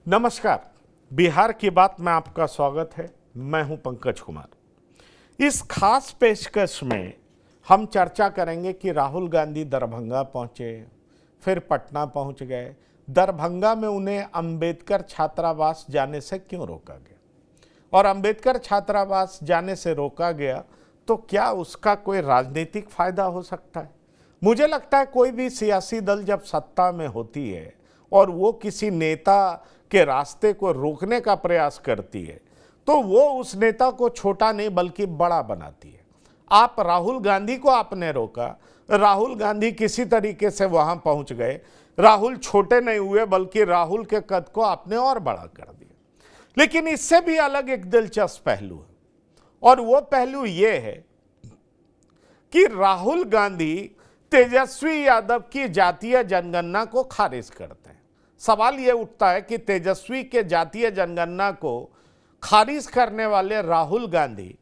नमस्कार, बिहार की बात में आपका स्वागत है। मैं हूं पंकज कुमार। इस खास पेशकश में हम चर्चा करेंगे कि राहुल गांधी दरभंगा पहुंचे, फिर पटना पहुंच गए। दरभंगा में उन्हें अंबेडकर छात्रावास जाने से क्यों रोका गया, और अंबेडकर छात्रावास जाने से रोका गया तो क्या उसका कोई राजनीतिक फायदा हो सकता है? मुझे लगता है कोई भी सियासी दल जब सत्ता में होती है और वो किसी नेता के रास्ते को रोकने का प्रयास करती है तो वो उस नेता को छोटा नहीं बल्कि बड़ा बनाती है। आप राहुल गांधी को आपने रोका, राहुल गांधी किसी तरीके से वहां पहुंच गए। राहुल छोटे नहीं हुए बल्कि राहुल के कद को आपने और बड़ा कर दिया। लेकिन इससे भी अलग एक दिलचस्प पहलू है, और वो पहलू ये है कि राहुल गांधी तेजस्वी यादव की जातीय जनगणना को खारिज करते हैं। सवाल यह उठता है कि तेजस्वी के जातीय जनगणना को खारिज करने वाले राहुल गांधी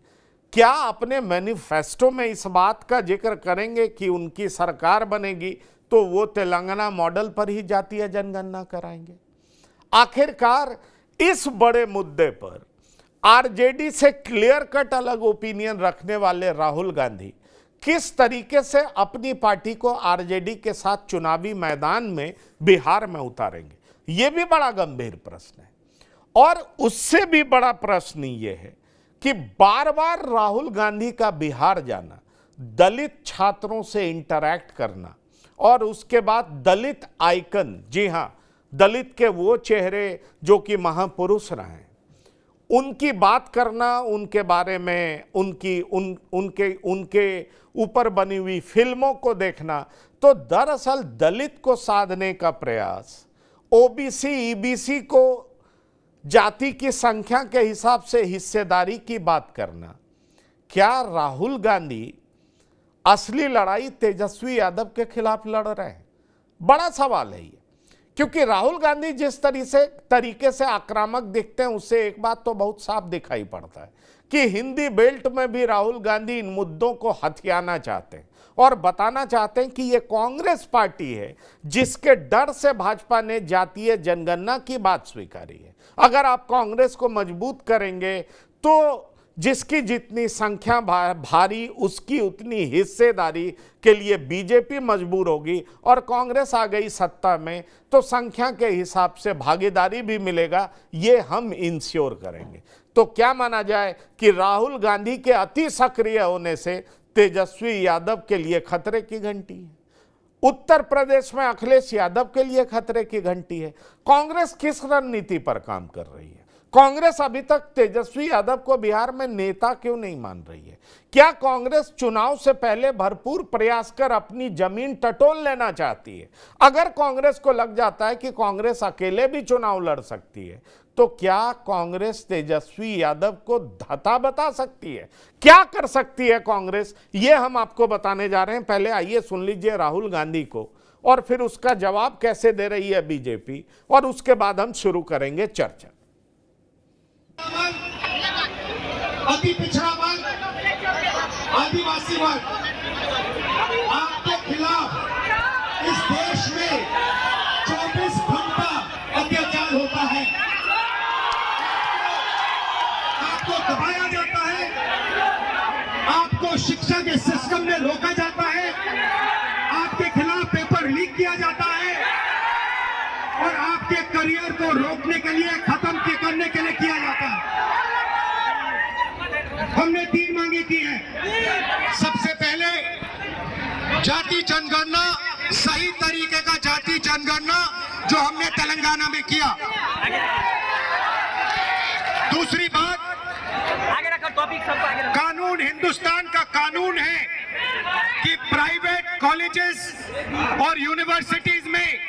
क्या अपने मैनिफेस्टो में इस बात का जिक्र करेंगे कि उनकी सरकार बनेगी तो वो तेलंगाना मॉडल पर ही जातीय जनगणना कराएंगे? आखिरकार इस बड़े मुद्दे पर आरजेडी से क्लियर कट अलग ओपिनियन रखने वाले राहुल गांधी किस तरीके से अपनी पार्टी को आरजेडी के साथ चुनावी मैदान में बिहार में उतारेंगे, यह भी बड़ा गंभीर प्रश्न है। और उससे भी बड़ा प्रश्न यह है कि बार बार राहुल गांधी का बिहार जाना, दलित छात्रों से इंटरैक्ट करना और उसके बाद दलित आइकन, जी हां, दलित के वो चेहरे जो कि महापुरुष रहे, उनकी बात करना, उनके बारे में उनके ऊपर बनी हुई फिल्मों को देखना, तो दरअसल दलित को साधने का प्रयास, ओबीसी ईबीसी को जाति की संख्या के हिसाब से हिस्सेदारी की बात करना, क्या राहुल गांधी असली लड़ाई तेजस्वी यादव के खिलाफ लड़ रहे हैं? बड़ा सवाल है ये, क्योंकि राहुल गांधी जिस तरीके से आक्रामक दिखते हैं उससे एक बात तो बहुत साफ दिखाई पड़ता है कि हिंदी बेल्ट में भी राहुल गांधी इन मुद्दों को हथियाना चाहते हैं और बताना चाहते हैं कि ये कांग्रेस पार्टी है जिसके डर से भाजपा ने जातीय जनगणना की बात स्वीकारी है। अगर आप कांग्रेस को मजबूत करेंगे तो जिसकी जितनी संख्या भारी उसकी उतनी हिस्सेदारी के लिए बीजेपी मजबूर होगी, और कांग्रेस आ गई सत्ता में तो संख्या के हिसाब से भागीदारी भी मिलेगा, ये हम इंश्योर करेंगे। तो क्या माना जाए कि राहुल गांधी के अति सक्रिय होने से तेजस्वी यादव के लिए खतरे की घंटी है, उत्तर प्रदेश में अखिलेश यादव के लिए खतरे की घंटी है। कांग्रेस किस रणनीति पर काम कर रही है? कांग्रेस अभी तक तेजस्वी यादव को बिहार में नेता क्यों नहीं मान रही है? क्या कांग्रेस चुनाव से पहले भरपूर प्रयास कर अपनी जमीन टटोल लेना चाहती है? अगर कांग्रेस को लग जाता है कि कांग्रेस अकेले भी चुनाव लड़ सकती है तो क्या कांग्रेस तेजस्वी यादव को धता बता सकती है? क्या कर सकती है कांग्रेस, ये हम आपको बताने जा रहे हैं। पहले आइए सुन लीजिए राहुल गांधी को, और फिर उसका जवाब कैसे दे रही है बीजेपी, और उसके बाद हम शुरू करेंगे चर्चा। अति पिछड़ा वर्ग, आदिवासी वर्ग, आपके खिलाफ इस देश में 24 घंटा अत्याचार होता है। आपको दबाया जाता है, आपको शिक्षा के सिस्टम में रोका जाता है, आपके खिलाफ पेपर लीक किया जाता है और आपके करियर को रोकने के लिए, खत्म करने के लिए किया जाता है। हमने 3 मांगे की है। सबसे पहले जाति जनगणना, सही तरीके का जाति जनगणना जो हमने तेलंगाना में किया। दूसरी बात, कानून, हिंदुस्तान का कानून है कि प्राइवेट कॉलेजेस और यूनिवर्सिटीज में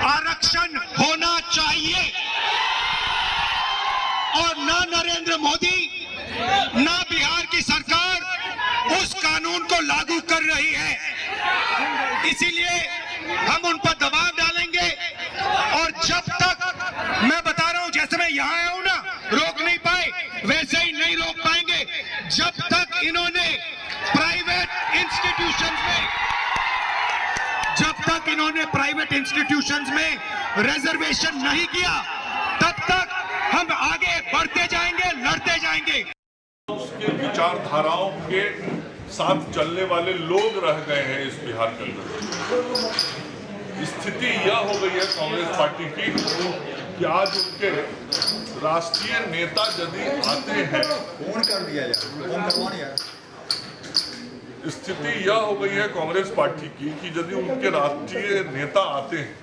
आरक्षण होना चाहिए, और ना नरेंद्र मोदी ना बिहार की सरकार उस कानून को लागू कर रही है। इसीलिए हम उन पर दबाव डालेंगे, और जब तक, मैं बता रहा हूं, जैसे मैं यहां आया हूं ना, रोक नहीं पाए वैसे ही नहीं रोक पाएंगे जब तक इन्होंने प्राइवेट इंस्टीट्यूशंस में रिजर्वेशन नहीं किया, तब तक हम आगे बढ़ते जाएंगे, लड़ते जाएंगे। उसके विचारधाराओं के साथ चलने वाले लोग रह गए हैं इस बिहार के अंदर। स्थिति यह हो गई है कांग्रेस पार्टी की कि आज उनके राष्ट्रीय नेता यदि आते हैं, फोन कर दिया यार, फोन करवा नहीं यार। स्थिति यह हो गई है कांग्रेस पार्टी की कि यदि उनके राष्ट्रीय नेता आते हैं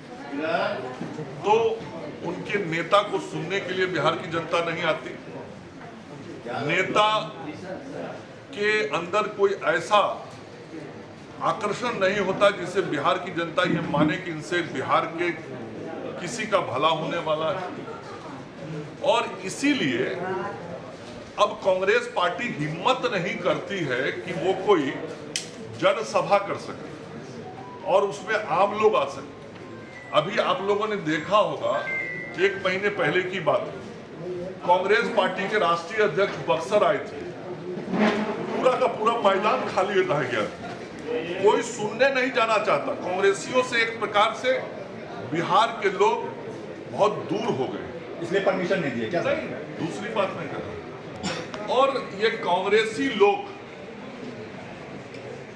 तो उनके नेता को सुनने के लिए बिहार की जनता नहीं आती। नेता के अंदर कोई ऐसा आकर्षण नहीं होता जिससे बिहार की जनता ये माने कि इनसे बिहार के किसी का भला होने वाला है। और इसीलिए अब कांग्रेस पार्टी हिम्मत नहीं करती है कि वो कोई जनसभा कर सके और उसमें आम लोग आ सके। अभी आप लोगों ने देखा होगा, 1 महीने पहले की बात है, कांग्रेस पार्टी के राष्ट्रीय अध्यक्ष बक्सर आए थे, पूरा का पूरा मैदान खाली रह गया, कोई सुनने नहीं जाना चाहता। कांग्रेसियों से एक प्रकार से बिहार के लोग बहुत दूर हो गए, इसलिए परमिशन नहीं दिया क्या? नहीं, दूसरी बात नहीं कर रहा। और ये कांग्रेसी लोग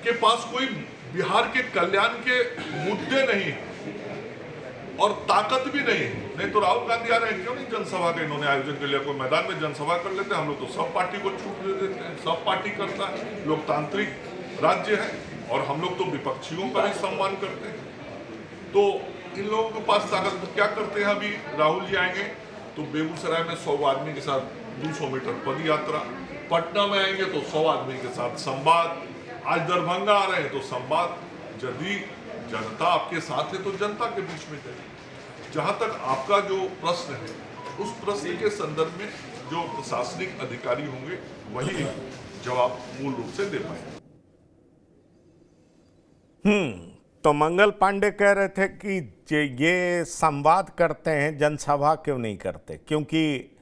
के पास कोई बिहार के कल्याण के मुद्दे नहीं और ताकत भी नहीं तो राहुल गांधी आ रहे हैं, क्यों नहीं जनसभा का इन्होंने आयोजन कर लिया? कोई मैदान में जनसभा कर लेते हैं। हम लोग तो सब पार्टी को छूट दे देते हैं, सब पार्टी करता है, लोकतांत्रिक राज्य है और हम लोग तो विपक्षियों का भी सम्मान करते हैं। तो इन लोगों के पास ताकत, तो क्या करते हैं? अभी राहुल जी आएंगे तो बेगूसराय में 100 आदमी के साथ 200 मीटर पद यात्रा, पटना में आएंगे तो 100 आदमी के साथ संवाद, आज दरभंगा आ रहे हैं तो संवाद। यदि जनता आपके साथ है तो जनता के बीच में जाइए। जहां तक आपका जो प्रश्न है, उस प्रश्न के संदर्भ में जो प्रशासनिक अधिकारी होंगे वही जवाब मूल रूप से दे पाएंगे। तो मंगल पांडे कह रहे थे कि ये संवाद करते हैं, जनसभा क्यों नहीं करते? क्योंकि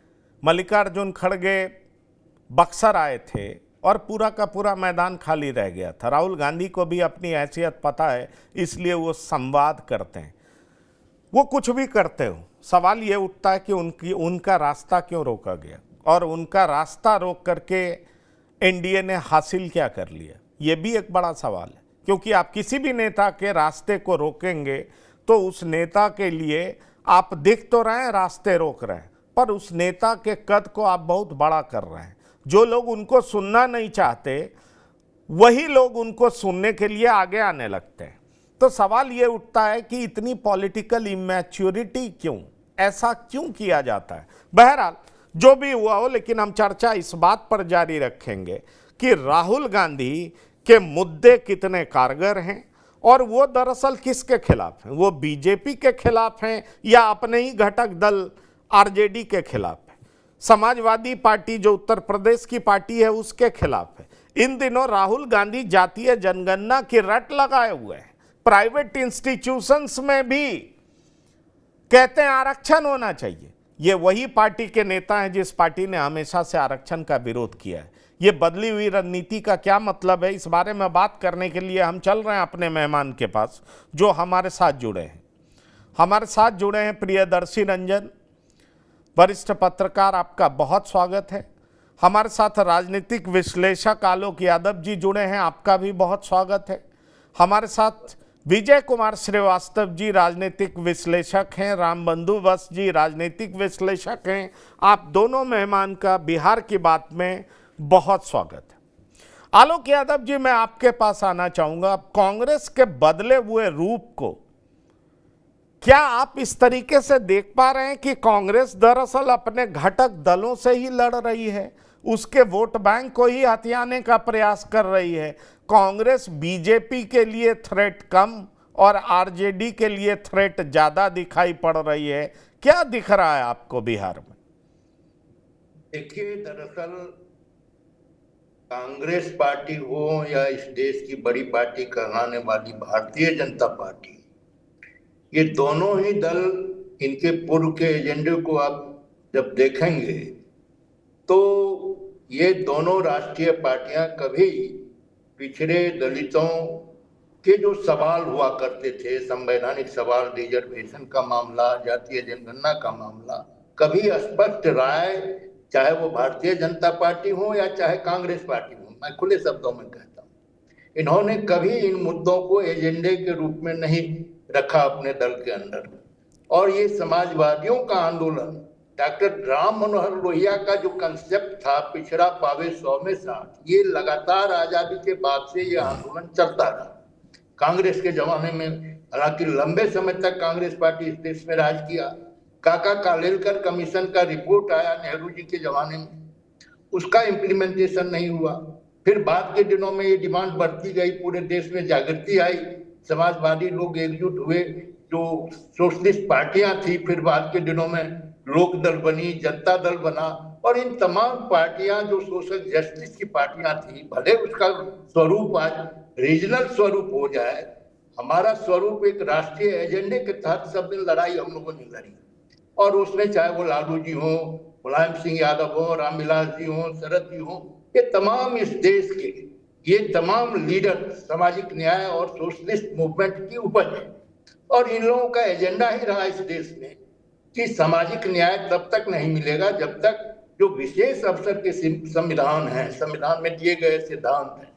मल्लिकार्जुन खड़गे बक्सर आए थे और पूरा का पूरा मैदान खाली रह गया था। राहुल गांधी को भी अपनी हैसियत पता है, इसलिए वो संवाद करते हैं। वो कुछ भी करते हो, सवाल ये उठता है कि उनका रास्ता क्यों रोका गया और उनका रास्ता रोक करके एनडीए ने हासिल क्या कर लिया, ये भी एक बड़ा सवाल है। क्योंकि आप किसी भी नेता के रास्ते को रोकेंगे तो उस नेता के लिए आप दिख तो रहे हैं रास्ते रोक रहे हैं, पर उस नेता के कद को आप बहुत बड़ा कर रहे हैं। जो लोग उनको सुनना नहीं चाहते वही लोग उनको सुनने के लिए आगे आने लगते हैं। तो सवाल ये उठता है कि इतनी पॉलिटिकल इमैच्योरिटी क्यों, ऐसा क्यों किया जाता है? बहरहाल जो भी हुआ हो, लेकिन हम चर्चा इस बात पर जारी रखेंगे कि राहुल गांधी के मुद्दे कितने कारगर हैं और वो दरअसल किसके खिलाफ हैं। वो बीजेपी के खिलाफ हैं या अपने ही घटक दल आरजेडी के खिलाफ है, समाजवादी पार्टी जो उत्तर प्रदेश की पार्टी है उसके खिलाफ है। इन दिनों राहुल गांधी जातीय जनगणना की रट लगाए हुए हैं, प्राइवेट इंस्टीट्यूशंस में भी कहते हैं आरक्षण होना चाहिए। ये वही पार्टी के नेता हैं जिस पार्टी ने हमेशा से आरक्षण का विरोध किया है। ये बदली हुई रणनीति का क्या मतलब है, इस बारे में बात करने के लिए हम चल रहे हैं अपने मेहमान के पास जो हमारे साथ जुड़े हैं। हमारे साथ जुड़े हैं प्रियदर्शी रंजन, वरिष्ठ पत्रकार, आपका बहुत स्वागत है। हमारे साथ राजनीतिक विश्लेषक आलोक यादव जी जुड़े हैं, आपका भी बहुत स्वागत है। हमारे साथ विजय कुमार श्रीवास्तव जी राजनीतिक विश्लेषक हैं, रामबंधु बस जी राजनीतिक विश्लेषक हैं। आप दोनों मेहमान का बिहार की बात में बहुत स्वागत है। आलोक यादव जी, मैं आपके पास आना चाहूंगा। कांग्रेस के बदले हुए रूप को क्या आप इस तरीके से देख पा रहे हैं कि कांग्रेस दरअसल अपने घटक दलों से ही लड़ रही है, उसके वोट बैंक को ही हथियाने का प्रयास कर रही है? कांग्रेस बीजेपी के लिए थ्रेट कम और आरजेडी के लिए थ्रेट ज्यादा दिखाई पड़ रही है। क्या दिख रहा है आपको बिहार में? देखिए, दरअसल कांग्रेस पार्टी हो या इस देश की बड़ी पार्टी कहलाने वाली भारतीय जनता पार्टी, ये दोनों ही दल, इनके पूर्व के एजेंडे को आप जब देखेंगे तो ये दोनों राष्ट्रीय पार्टियां कभी पिछड़े दलितों के जो सवाल हुआ करते थे, संवैधानिक सवाल, रिजर्वेशन का मामला, जातीय जनगणना का मामला, कभी स्पष्ट राय, चाहे वो भारतीय जनता पार्टी हो या चाहे कांग्रेस पार्टी हो, मैं खुले शब्दों में कहता हूँ, इन्होंने कभी इन मुद्दों को एजेंडे के रूप में नहीं रखा अपने दल के अंदर। और ये समाजवादियों का आंदोलन, डॉक्टर राम मनोहर लोहिया का जो कंसेप्ट था पिछड़ा पावे 100 में 60, ये लगातार आजादी के बाद से ये आंदोलन चलता रहा। कांग्रेस के जमाने में, हालांकि लंबे समय तक कांग्रेस पार्टी इस देश में राज किया। काका कालेलकर कमीशन का रिपोर्ट आया नेहरू जी के जमाने में, उसका इम्प्लीमेंटेशन नहीं हुआ। फिर बाद के दिनों में ये डिमांड बढ़ती गई, पूरे देश में जागृति आई, समाजवादी लोग एकजुट हुए, जो सोशलिस्ट पार्टियां थी, फिर बाद के दिनों में लोक दल बनी, जनता दल बना, और इन तमाम पार्टियां जो सोशल जस्टिस की पार्टियां थी, भले उसका स्वरूप आज रीजनल स्वरूप हो जाए, हमारा स्वरूप एक राष्ट्रीय एजेंडे के तहत सब दिन लड़ाई हम लोगों ने लड़ी। और उसमें चाहे वो लालू जी हो, मुलायम सिंह यादव हो, रामविलास जी हो, शरद जी हो, ये तमाम इस देश के ये तमाम लीडर सामाजिक न्याय और सोशलिस्ट मूवमेंट की उपज है। और इन लोगों का एजेंडा ही रहा इस देश में कि सामाजिक न्याय तब तक नहीं मिलेगा जब तक जो विशेष अवसर के संविधान हैं, संविधान में दिए गए सिद्धांत हैं,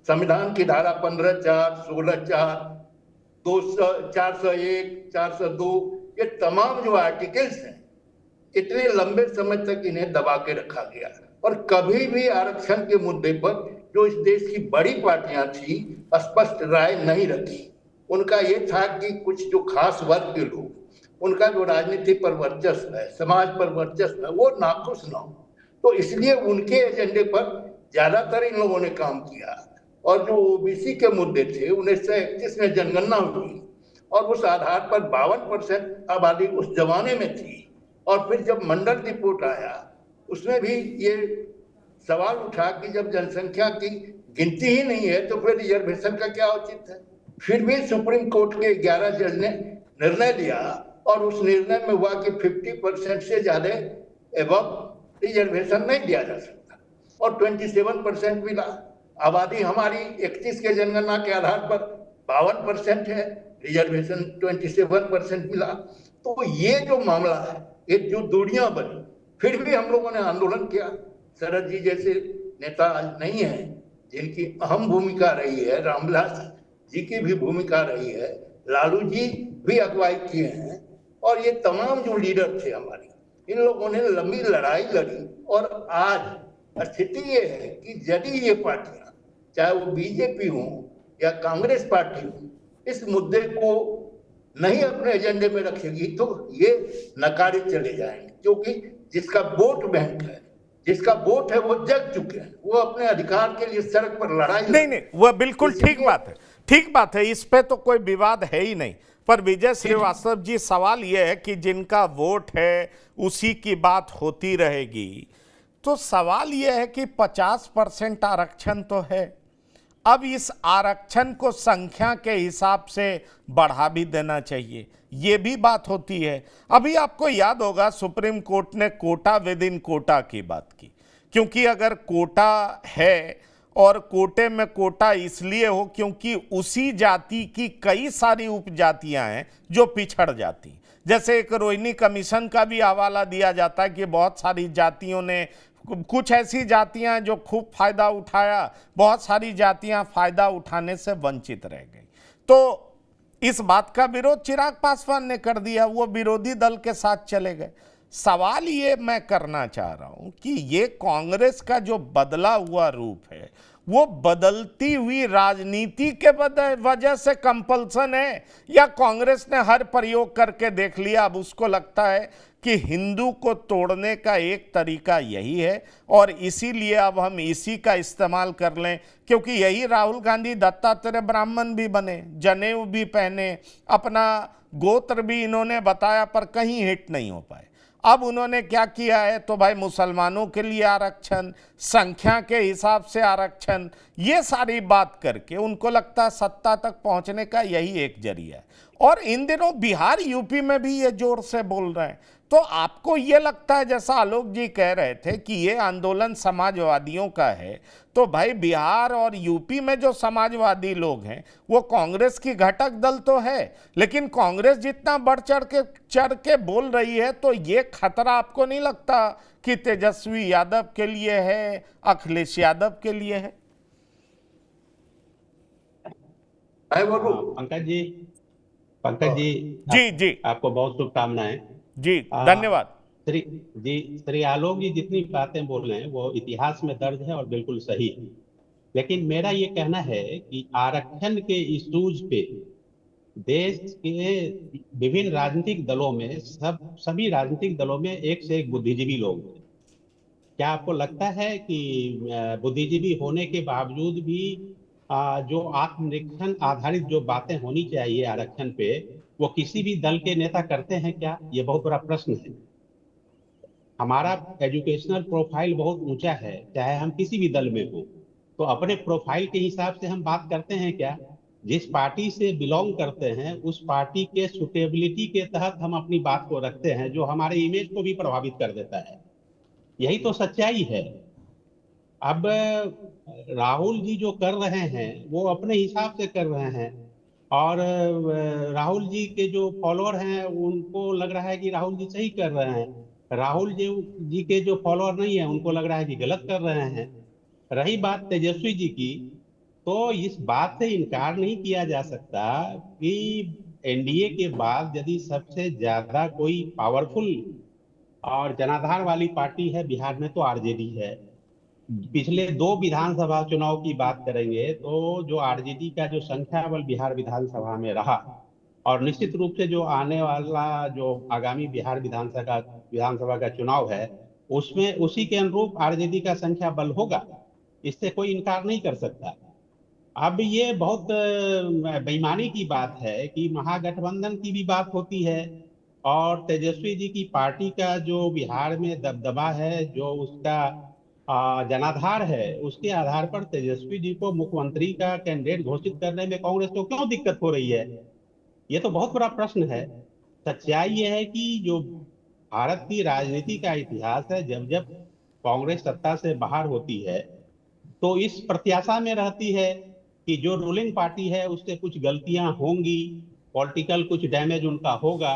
संविधान की धारा 15(4), 16(4), 401, 402, ये तमाम जो आर्टिकल्स हैं, इतने लंबे समय तक इन्हें दबा के रखा गया। और कभी भी आरक्षण के मुद्दे पर जो इस देश की बड़ी पार्टियां थी, स्पष्ट राय नहीं रखी। उनका ये था कि कुछ जो खास वर्ग के लोग, उनका जो राजनीति पर वर्चस्व है, समाज पर वर्चस्व है, वो नाखुश ना हो। तो इसलिए उनके एजेंडे पर ज्यादातर इन लोगों ने काम किया। और जो ओबीसी के मुद्दे थे, 1931 में जनगणना हुई और उस आधार पर 52% आबादी उस जमाने में थी। और फिर जब मंडल रिपोर्ट आया, उसमें भी ये सवाल उठा कि जब जनसंख्या की गिनती ही नहीं है तो फिर रिजर्वेशन का क्या औचित्य है। फिर भी सुप्रीम कोर्ट के 11 जज ने निर्णय लिया और उस निर्णय में हुआ कि 50% से ज्यादा एबव रिजर्वेशन नहीं दिया जा सकता, और 27% मिला। आबादी हमारी 31 के जनगणना के आधार पर 52% है, रिजर्वेशन 27% मिला। तो ये जो मामला है, ये जो दूरियां बनी, फिर भी हम लोगों ने आंदोलन किया। शरद जी जैसे नेता आज नहीं है जिनकी अहम भूमिका रही है, रामविलास जी की भी भूमिका रही है, लालू जी भी अगुवाई किए हैं, और ये तमाम जो लीडर थे हमारे, इन लोगों ने लंबी लड़ाई लड़ी। और आज स्थिति ये है कि यदि ये पार्टियां, चाहे वो बीजेपी हो या कांग्रेस पार्टी हो, इस मुद्दे को नहीं अपने एजेंडे में रखेगी तो ये नकारे चले जाएंगे। क्योंकि जिसका वोट बैंक है, जिसका वोट है, वो जग चुके हैं, वो अपने अधिकार के लिए सड़क पर लड़ाई नहीं, वह बिल्कुल ठीक बात है, ठीक बात है, इस पे तो कोई विवाद है ही नहीं। पर विजय श्रीवास्तव जी, सवाल यह है कि जिनका वोट है उसी की बात होती रहेगी। तो सवाल यह है कि 50% आरक्षण तो है, अब इस आरक्षण को संख्या के हिसाब से बढ़ा भी देना चाहिए, ये भी बात होती है। अभी आपको याद होगा सुप्रीम कोर्ट ने कोटा विद इन कोटा की बात की, क्योंकि अगर कोटा है और कोटे में कोटा इसलिए हो क्योंकि उसी जाति की कई सारी उपजातियां हैं जो पिछड़ जाती, जैसे एक रोहिणी कमीशन का भी हवाला दिया जाता है कि बहुत सारी जातियों ने, कुछ ऐसी जातियां जो खूब फायदा उठाया, बहुत सारी जातियां फायदा उठाने से वंचित रह गई। तो इस बात का विरोध चिराग पासवान ने कर दिया, वो विरोधी दल के साथ चले गए। सवाल ये मैं करना चाह रहा हूं कि ये कांग्रेस का जो बदला हुआ रूप है, वो बदलती हुई राजनीति के वजह से कंपल्सन है, या कांग्रेस ने हर प्रयोग करके देख लिया, अब उसको लगता है कि हिंदू को तोड़ने का एक तरीका यही है और इसीलिए अब हम इसी का इस्तेमाल कर लें, क्योंकि यही राहुल गांधी दत्तात्रेय ब्राह्मण भी बने, जनेऊ भी पहने, अपना गोत्र भी इन्होंने बताया, पर कहीं हिट नहीं हो पाए। अब उन्होंने क्या किया है, तो भाई मुसलमानों के लिए आरक्षण, संख्या के हिसाब से आरक्षण, ये सारी बात करके उनको लगता है सत्ता तक पहुंचने का यही एक जरिया है। और इन दिनों बिहार यूपी में भी ये जोर से बोल रहे हैं। तो आपको ये लगता है, जैसा आलोक जी कह रहे थे कि ये आंदोलन समाजवादियों का है, तो भाई बिहार और यूपी में जो समाजवादी लोग हैं वो कांग्रेस की घटक दल तो है, लेकिन कांग्रेस जितना बढ़ चढ़ के बोल रही है, तो ये खतरा आपको नहीं लगता कि तेजस्वी यादव के लिए है, अखिलेश यादव के लिए है? मैं बोलूं? पंकज जी जी जी आपको बहुत शुभकामनाएं। जी, धन्यवाद। श्री आलोक जी जितनी बातें बोल रहे हैं वो इतिहास में दर्ज है और बिल्कुल सही है, लेकिन मेरा ये कहना है कि आरक्षण के इश्यूज पे देश के विभिन्न राजनीतिक दलों में सभी राजनीतिक दलों में एक से एक बुद्धिजीवी लोग हैं। क्या आपको लगता है कि बुद्धिजीवी होने के बावजूद भी जो आत्मनिरीक्षण आधारित जो बातें होनी चाहिए आरक्षण पे, वो किसी भी दल के नेता करते हैं क्या? ये बहुत बड़ा प्रश्न है। हमारा एजुकेशनल प्रोफाइल बहुत ऊंचा है, चाहे हम किसी भी दल में हो, तो अपने प्रोफाइल के हिसाब से हम बात करते हैं क्या? जिस पार्टी से बिलोंग करते हैं उस पार्टी के सुटेबिलिटी के तहत हम अपनी बात को रखते हैं, जो हमारे इमेज को भी प्रभावित कर देता है। यही तो सच्चाई है। अब राहुल जी जो कर रहे हैं वो अपने हिसाब से कर रहे हैं, और राहुल जी के जो फॉलोअर हैं उनको लग रहा है कि राहुल जी सही कर रहे हैं, राहुल जी के जो फॉलोअर नहीं है उनको लग रहा है कि गलत कर रहे हैं। रही बात तेजस्वी जी की, तो इस बात से इनकार नहीं किया जा सकता कि एनडीए के बाद यदि सबसे ज्यादा कोई पावरफुल और जनाधार वाली पार्टी है बिहार में तो आरजेडी है। पिछले 2 विधानसभा चुनाव की बात करेंगे तो जो आरजेडी का जो संख्या बल बिहार विधानसभा में रहा, और निश्चित रूप से जो आने वाला जो आगामी बिहार विधानसभा का चुनाव है उसमें उसी के अनुरूप आरजेडी का संख्या बल होगा, इससे कोई इनकार नहीं कर सकता। अब ये बहुत बेईमानी की बात है कि महागठबंधन की भी बात होती है, और तेजस्वी जी की पार्टी का जो बिहार में दबदबा है, जो उसका जनाधार है, उसके आधार पर तेजस्वी जी को मुख्यमंत्री का कैंडिडेट घोषित करने में कांग्रेस को क्यों दिक्कत हो रही है? ये तो बहुत बड़ा प्रश्न है। सच्चाई ये है कि जो भारत की राजनीति का इतिहास है, जब जब कांग्रेस सत्ता से बाहर होती है तो इस प्रत्याशा में रहती है कि जो रूलिंग पार्टी है उससे कुछ गलतियां होंगी, पॉलिटिकल कुछ डैमेज उनका होगा,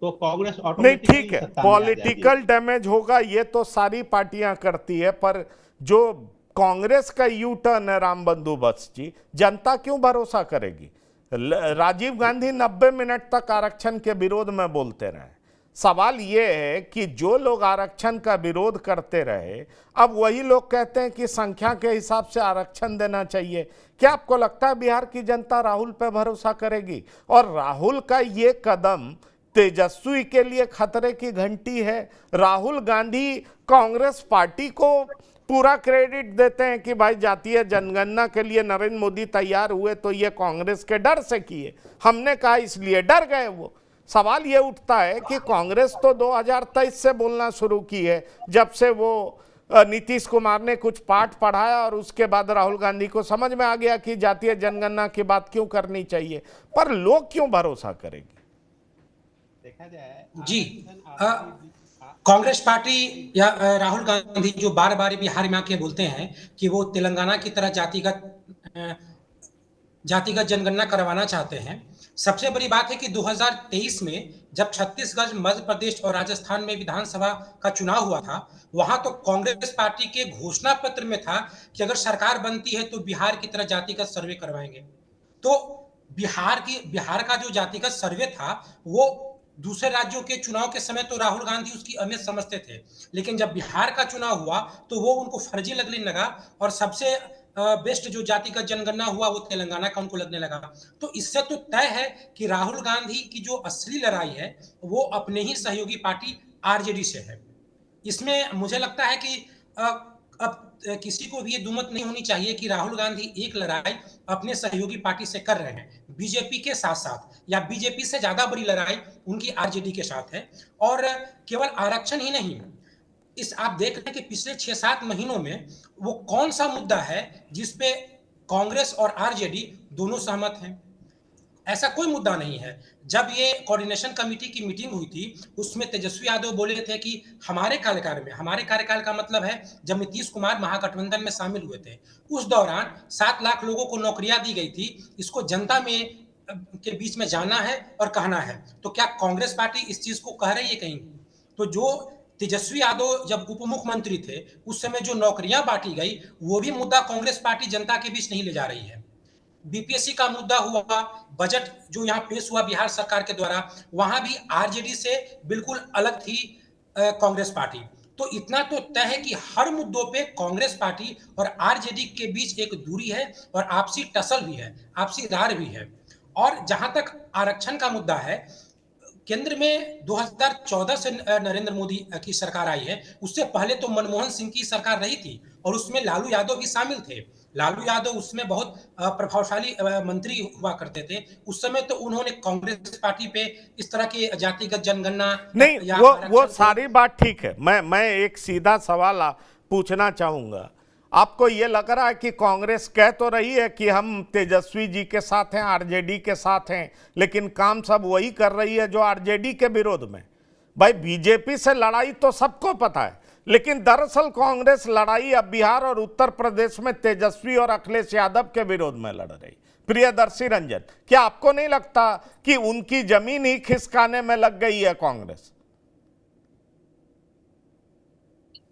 तो कांग्रेस नहीं, ऑटोमेटिकली ठीक है, सत्ता में आ जाएगी। पॉलिटिकल डैमेज होगा ये तो सारी पार्टियां करती है, पर जो कांग्रेस का यू टर्न है रामबंधु वत्स जी, जनता क्यों भरोसा करेगी? राजीव गांधी 90 मिनट तक आरक्षण के विरोध में बोलते रहे। सवाल ये है कि जो लोग आरक्षण का विरोध करते रहे, अब वही लोग कहते हैं कि संख्या के हिसाब से आरक्षण देना चाहिए। क्या आपको लगता है बिहार की जनता राहुल पे भरोसा करेगी? और राहुल का ये कदम तेजस्वी के लिए खतरे की घंटी है। राहुल गांधी कांग्रेस पार्टी को पूरा क्रेडिट देते हैं कि भाई जातीय जनगणना के लिए नरेंद्र मोदी तैयार हुए तो ये कांग्रेस के डर से किए, हमने कहा इसलिए डर गए वो। सवाल ये उठता है कि कांग्रेस तो 2023 से बोलना शुरू की है, जब से वो नीतीश कुमार ने कुछ पाठ पढ़ाया और उसके बाद राहुल गांधी को समझ में आ गया कि जातीय जनगणना की बात क्यों करनी चाहिए, पर लोग क्यों भरोसा करेंगे? देखा जाए जी, कांग्रेस पार्टी या राहुल गांधी जो बार बार बिहार में आके बोलते हैं कि वो तेलंगाना की तरह जातिगत जनगणना करवाना चाहते हैं। सबसे बड़ी बात है कि 2023 में जब छत्तीसगढ़, मध्य प्रदेश और राजस्थान में विधानसभा का चुनाव हुआ था, वहां तो कांग्रेस पार्टी के घोषणा पत्र में था कि अगर सरकार बनती है तो बिहार की तरह जातिगत सर्वे करवाएंगे। तो बिहार का जो जातिगत सर्वे था वो दूसरे राज्यों के चुनाव के समय तो राहुल गांधी उसकी अहमियत समझते थे, लेकिन जब बिहार का चुनाव हुआ तो वो उनको फर्जी लगने लगा, और सबसे बेस्ट जो जातिगत जनगणना हुआ वो तेलंगाना का उनको लगने लगा। तो इससे तो तय है कि राहुल गांधी की जो असली लड़ाई है वो अपने ही सहयोगी पार्टी आरजेडी से है। इसमें मुझे लगता है कि अब किसी को भी ये दुमत नहीं होनी चाहिए कि राहुल गांधी एक लड़ाई अपने सहयोगी पार्टी से कर रहे हैं, बीजेपी के साथ साथ, या बीजेपी से ज्यादा बड़ी लड़ाई उनकी आरजेडी के साथ है। और केवल आरक्षण ही नहीं, आप देख रहे हैं कि पिछले 6-7 महीनों में वो कौन सा मुद्दा है जिसपे कांग्रेस और आरजेडी दोनों सहमत हैं। ऐसा कोई मुद्दा नहीं है। जब ये कोऑर्डिनेशन कमेटी की मीटिंग हुई थी, उसमें तेजस्वी यादव बोले थे कि हमारे कार्यकाल का मतलब है जब नीतीश कुमार महागठबंधन में शामिल हुए थे, उस दौरान 7 लाख लोगों को नौकरियां दी गई थी। इसको जनता में के बीच में जाना है और कहना है। तो क्या कांग्रेस पार्टी इस चीज को कह रही है कहीं? तो जो तेजस्वी यादव जब उप मुख्यमंत्री थे, उस समय जो नौकरियां बांटी गई, वो भी मुद्दा कांग्रेस पार्टी जनता के बीच नहीं ले जा रही है। बीपीएससी का मुद्दा हुआ, बजट जो यहाँ पेश हुआ बिहार सरकार के द्वारा, वहां भी आरजेडी से बिल्कुल अलग थी कांग्रेस पार्टी। तो इतना तो तय है कि हर मुद्दों पे कांग्रेस पार्टी और आरजेडी के बीच एक दूरी है और आपसी टसल भी है, आपसी रार भी है। और जहां तक आरक्षण का मुद्दा है, केंद्र में 2014 से नरेंद्र मोदी की सरकार आई है। उससे पहले तो मनमोहन सिंह की सरकार रही थी और उसमें लालू यादव भी शामिल थे। लालू यादव उसमें बहुत प्रभावशाली मंत्री हुआ करते थे। उस समय तो उन्होंने कांग्रेस पार्टी पे इस तरह के जातिगत जनगणना नहीं, वो सारी बात ठीक है। मैं एक सीधा सवाल पूछना चाहूंगा। आपको ये लग रहा है कि कांग्रेस कह तो रही है कि हम तेजस्वी जी के साथ हैं, आरजेडी के साथ हैं, लेकिन काम सब वही कर रही है जो आरजेडी के विरोध में? भाई, बीजेपी से लड़ाई तो सबको पता है, लेकिन दरअसल कांग्रेस लड़ाई अब बिहार और उत्तर प्रदेश में तेजस्वी और अखिलेश यादव के विरोध में लड़ रही। प्रियदर्शी रंजन, क्या आपको नहीं लगता कि उनकी जमीन ही खिसकाने में लग गई है कांग्रेस?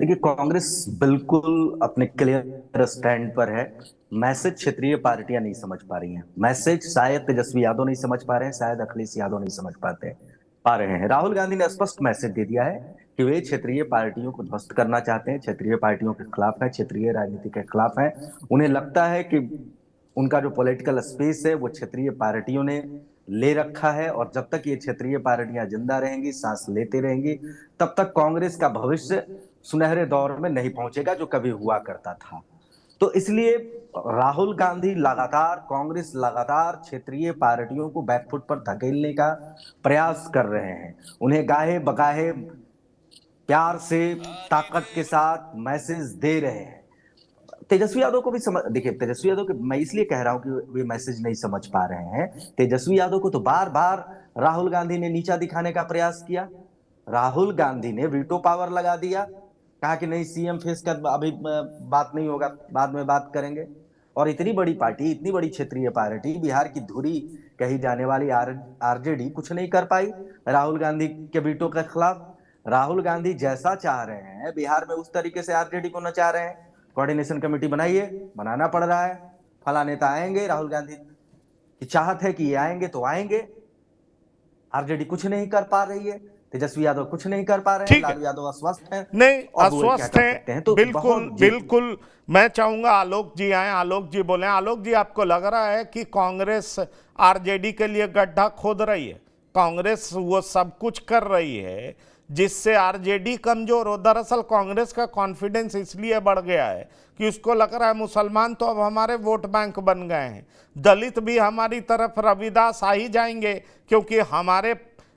देखिए, कांग्रेस बिल्कुल अपने क्लियर स्टैंड पर है। मैसेज क्षेत्रीय पार्टियां नहीं समझ पा रही हैं। मैसेज शायद तेजस्वी यादव नहीं समझ पा रहे हैं, शायद अखिलेश यादव नहीं समझ पा रहे हैं। राहुल गांधी ने स्पष्ट मैसेज दे दिया है कि वे क्षेत्रीय पार्टियों को ध्वस्त करना चाहते हैं, क्षेत्रीय पार्टियों के खिलाफ है, क्षेत्रीय राजनीति के खिलाफ है। उन्हें लगता है कि उनका जो पॉलिटिकल स्पेस है वो क्षेत्रीय पार्टियों ने ले रखा है, और जब तक ये क्षेत्रीय पार्टियां जिंदा रहेंगी, सांस लेते रहेंगी, तब तक कांग्रेस का भविष्य सुनहरे दौर में नहीं पहुंचेगा जो कभी हुआ करता था। तो इसलिए राहुल गांधी कांग्रेस लगातार क्षेत्रीय पार्टियों को बैकफुट पर धकेलने का प्रयास कर रहे हैं। उन्हें गाहे बगाहे प्यार से, ताकत के साथ मैसेज दे रहे हैं। तेजस्वी यादव को भी देखिए, तेजस्वी यादव के मैं इसलिए कह रहा हूं कि वे मैसेज नहीं समझ पा रहे हैं। तेजस्वी यादव को तो बार बार राहुल गांधी ने नीचा दिखाने का प्रयास किया। राहुल गांधी ने वीटो पावर लगा दिया, कहा कि नहीं, सीएम फेस का अभी बात नहीं होगा, बाद में बात करेंगे। और इतनी बड़ी पार्टी, इतनी बड़ी क्षेत्रीय पार्टी, बिहार की धुरी कही जाने वाली आरजेडी कुछ नहीं कर पाई राहुल गांधी के वीटो के खिलाफ। राहुल गांधी जैसा चाह रहे हैं बिहार में, उस तरीके से आरजेडी को नचा रहे हैं। कोऑर्डिनेशन कमेटी बनाइए, बनाना पड़ रहा है। फला नेता आएंगे, राहुल गांधी की चाहत है कि ये आएंगे तो आएंगे। आरजेडी कुछ नहीं कर पा रही है, तेजस्वी यादव कुछ नहीं कर पा रहे हैं, लालू यादव अस्वस्थ हैं। नहीं, अस्वस्थ हैं, तो बिल्कुल। मैं चाहूंगा आलोक जी आए, आलोक जी बोले। आलोक जी, आपको लग रहा है कि कांग्रेस आरजेडी के लिए गड्ढा खोद रही है? कांग्रेस वो सब कुछ कर रही है जिससे आरजेडी कमजोर हो। दरअसल कांग्रेस का कॉन्फिडेंस इसलिए बढ़ गया है कि उसको लग रहा है मुसलमान तो अब हमारे वोट बैंक बन गए हैं, दलित भी हमारी तरफ रविदास आ ही जाएंगे, क्योंकि हमारे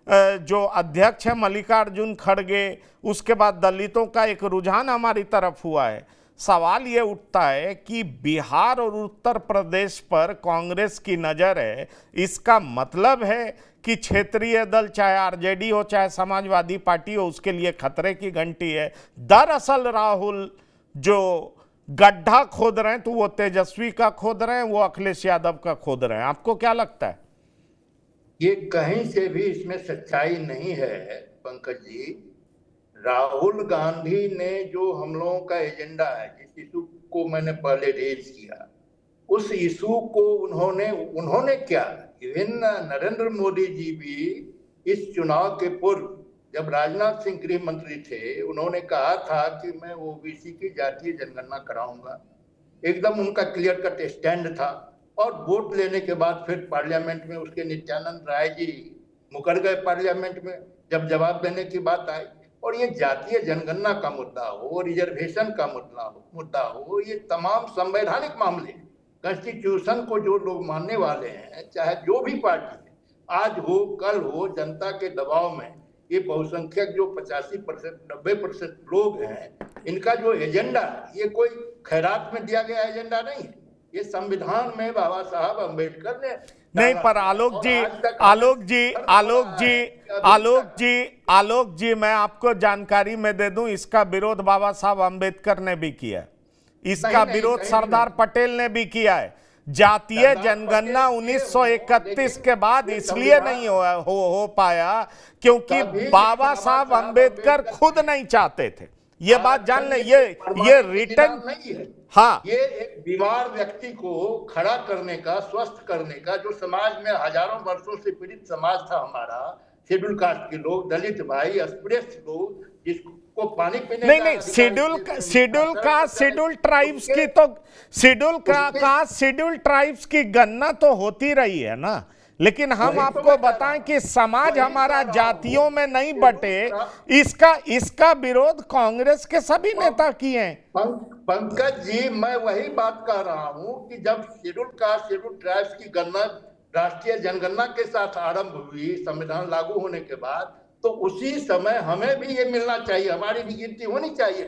जो अध्यक्ष है मल्लिकार्जुन खड़गे, उसके बाद दलितों का एक रुझान हमारी तरफ हुआ है। सवाल ये उठता है कि बिहार और उत्तर प्रदेश पर कांग्रेस की नज़र है, इसका मतलब है कि क्षेत्रीय दल, चाहे आरजेडी हो चाहे समाजवादी पार्टी हो, उसके लिए खतरे की घंटी है। दरअसल राहुल जो गड्ढा खोद रहे हैं तो वो तेजस्वी का खोद रहे हैं, वो अखिलेश यादव का खोद रहे हैं। आपको क्या लगता है? ये कहीं से भी इसमें सच्चाई नहीं है पंकज जी। राहुल गांधी ने जो हम लोगों का एजेंडा है, जिस इशू को मैंने पहले रेज किया, उस इशू को उन्होंने क्या, इवन नरेंद्र मोदी जी भी इस चुनाव के पूर्व, जब राजनाथ सिंह गृह मंत्री थे, उन्होंने कहा था कि मैं ओबीसी की जातीय जनगणना कराऊंगा। एकदम उनका क्लियर कट स्टैंड था। और वोट लेने के बाद फिर पार्लियामेंट में उसके नित्यानंद राय जी मुकर गए पार्लियामेंट में, जब जवाब देने की बात आई। और ये जातीय जनगणना का मुद्दा हो, रिजर्वेशन का मुद्दा हो, ये तमाम संवैधानिक मामले, कॉन्स्टिट्यूशन को जो लोग मानने वाले हैं, चाहे जो भी पार्टी है, आज हो कल हो, जनता के दबाव में ये बहुसंख्यक जो 85% 90% लोग हैं, इनका जो एजेंडा, ये कोई खैरात में दिया गया एजेंडा नहीं है। ये संविधान में बाबा साहब अम्बेडकर ने नहीं, डाला पर था। आलोक और जी, आज तक आलोक हमें जी, दर्द आलोक पड़ा जी, है कि अभी आलोक तक जी, आलोक जी, मैं आपको जानकारी में दे दूं, इसका विरोध बाबा साहब अंबेडकर ने भी किया है, इसका नहीं, विरोध कहीं भी सरदार नहीं। पटेल ने भी किया है। जातीय सरदार जनगणना पटेल के 1931 लेकिन के बाद ये इसलिए संविधान नहीं हो पाया क्योंकि तभी बाबा साहब अंबेडकर खुद नहीं चाहते थे। ये बात जान लें, ये परमानेंट रिटर्न, निदान नहीं है। हाँ, ये एक बीमार व्यक्ति को खड़ा करने का, स्वस्थ करने का, जो समाज में हजारों वर्षों से पीड़ित समाज था हमारा, शेड्यूल कास्ट के लोग, दलित भाई, अस्पृश्य लोग, जिसको पानी पीने नहीं का नहीं, अधिकार शेड्यूल ट्राइब्स की तो शेड्यूल ट्राइब्स की गणना तो होती रही है ना, लेकिन हम वही तो आपको मैं कह रहा बताएं हूं। कि समाज वही हमारा कह रहा जातियों हूं। में नहीं शेड्यूल बटे, इसका विरोध कांग्रेस के सभी नेता किए हैं। पंकज जी, मैं वही बात कर रहा हूं कि जब शेड्यूल कास्ट, शेड्यूल ट्राइब्स की गणना राष्ट्रीय जनगणना के साथ आरंभ हुई, संविधान लागू होने के बाद, तो उसी समय हमें भी ये मिलना चाहिए, हमारी भी गिनती होनी चाहिए।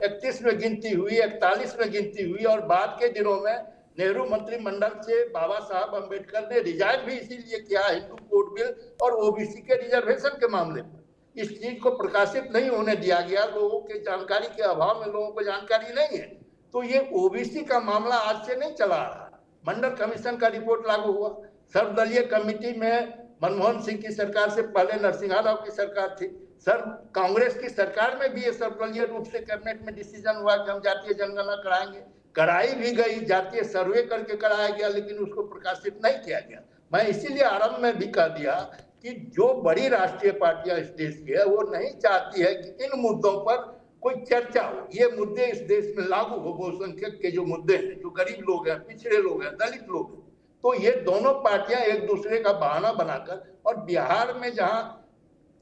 31 में गिनती हुई, 41 में गिनती हुई, और बाद के दिनों में नेहरू मंत्रिमंडल से बाबा साहब अंबेडकर ने रिजाइन भी इसीलिए किया, हिंदू कोड बिल और ओबीसी के रिजर्वेशन के मामले पर। इस चीज को प्रकाशित नहीं होने दिया गया, लोगों के जानकारी के अभाव में लोगों को जानकारी नहीं है। तो ये ओबीसी का मामला आज से नहीं चला रहा। मंडल कमीशन का रिपोर्ट लागू हुआ, सर्वदलीय कमेटी में मनमोहन सिंह की सरकार से पहले नरसिंहा राव की सरकार थी, सर कांग्रेस की सरकार में भी ये सर्वदलीय रूप से कैबिनेट में डिसीजन हुआ कि हम जातीय जनगणना कराएंगे, कराई भी गई, जातीय सर्वे करके कराया गया, लेकिन उसको प्रकाशित नहीं किया गया। मैं इसीलिए आरंभ में भी कह दिया कि जो बड़ी राष्ट्रीय पार्टियां इस देश की है, वो नहीं चाहती है कि इन मुद्दों पर कोई चर्चा हो, ये मुद्दे इस देश में लागू हो, बहुसंख्यक के जो मुद्दे हैं, जो गरीब लोग हैं, पिछड़े लोग हैं, दलित लोग हैं। तो ये दोनों पार्टियां एक दूसरे का बहाना बनाकर, और बिहार में जहां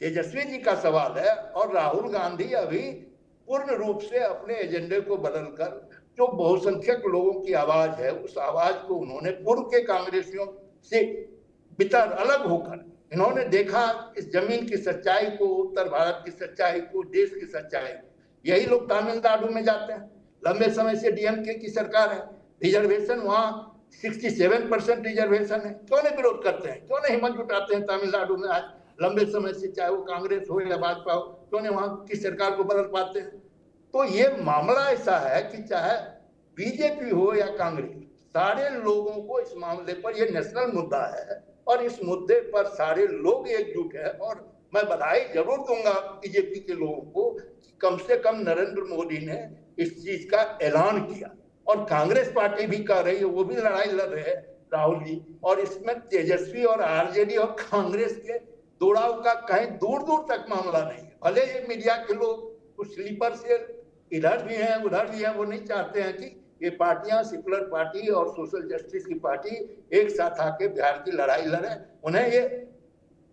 तेजस्वी जी का सवाल है और राहुल गांधी अभी पूर्ण रूप से अपने एजेंडे को बदलकर जो बहुसंख्यक लोगों की आवाज है, उस आवाज को उन्होंने पूर्व के कांग्रेसियों से बितर अलग होकर इन्होंने देखा इस जमीन की सच्चाई को, उत्तर भारत की सच्चाई को, देश की सच्चाई को। यही लोग तमिलनाडु में जाते हैं, लंबे समय से डीएमके की सरकार है, रिजर्वेशन वहां 67% रिजर्वेशन है, क्यों नहीं विरोध करते हैं, क्यों नहीं हिम्मत जुटाते हैं तमिलनाडु में आज लंबे समय से, चाहे वो कांग्रेस हो या भाजपा हो, क्यों नहीं वहां की सरकार को बदल पाते हैं। तो ये मामला ऐसा है कि चाहे बीजेपी हो या कांग्रेस, सारे लोगों को इस मामले पर, ये नेशनल मुद्दा है और इस मुद्दे पर सारे लोग एकजुट है। और मैं बधाई जरूर दूंगा बीजेपी के लोगों को कि कम से कम नरेंद्र मोदी ने इस चीज का ऐलान किया, और कांग्रेस पार्टी भी कर रही है, वो भी लड़ाई लड़ रहे हैं राहुल जी, और इसमें तेजस्वी और आरजेडी और कांग्रेस के दौड़ाव का कहीं दूर दूर तक मामला नहीं है। भले ये मीडिया के लोग कुछ स्लीपर से इधर भी हैं उधर भी हैं, वो नहीं चाहते हैं कि ये पार्टियां, सेकुलर पार्टी और सोशल जस्टिस की पार्टी एक साथ आके बिहार की लड़ाई लड़े। उन्हें ये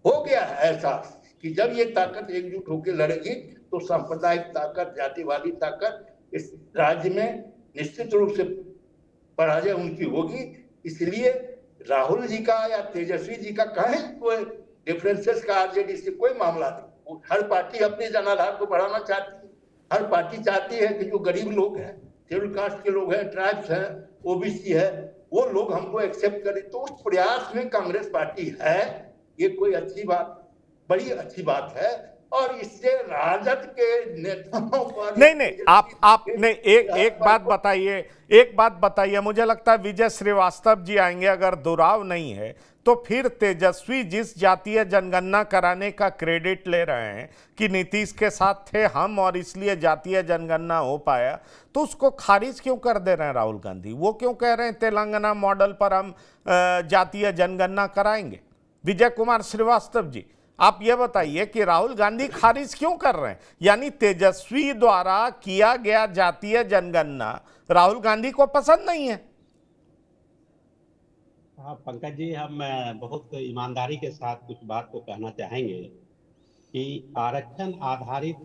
हो गया है एहसास कि जब ये ताकत एकजुट होकर लड़ेगी तो सांप्रदायिक ताकत, जातिवादी ताकत इस राज्य में निश्चित रूप से पराजय उनकी होगी। इसलिए राहुल जी का या तेजस्वी जी का कहीं कोई डिफरेंसेस का आरजेडी से कोई मामला नहीं। हर पार्टी अपने जनाधार को बढ़ाना चाहती है, हर पार्टी चाहती है कि जो गरीब लोग हैं, शेड्यूल कास्ट के लोग हैं, ट्राइब्स हैं, ओबीसी है, वो लोग हमको एक्सेप्ट करें। तो उस प्रयास में कांग्रेस पार्टी है, ये कोई अच्छी बात, बड़ी अच्छी बात है। और इससे राजद के नेताओं पर नहीं, आप नहीं, एक बात बताइए, मुझे लगता है विजय श्रीवास्तव जी आएंगे। अगर दुराव नहीं है तो फिर तेजस्वी जिस जातीय जनगणना कराने का क्रेडिट ले रहे हैं कि नीतीश के साथ थे हम और इसलिए जातीय जनगणना हो पाया, तो उसको खारिज क्यों कर दे रहे हैं राहुल गांधी? वो क्यों कह रहे हैं तेलंगाना मॉडल पर हम जातीय जनगणना कराएंगे? विजय कुमार श्रीवास्तव जी, आप ये बताइए कि राहुल गांधी खारिज क्यों कर रहे हैं? यानी तेजस्वी द्वारा किया गया जातीय जनगणना राहुल गांधी को पसंद नहीं है। हाँ पंकज जी, हम बहुत ईमानदारी के साथ कुछ बात को कहना चाहेंगे कि आरक्षण आधारित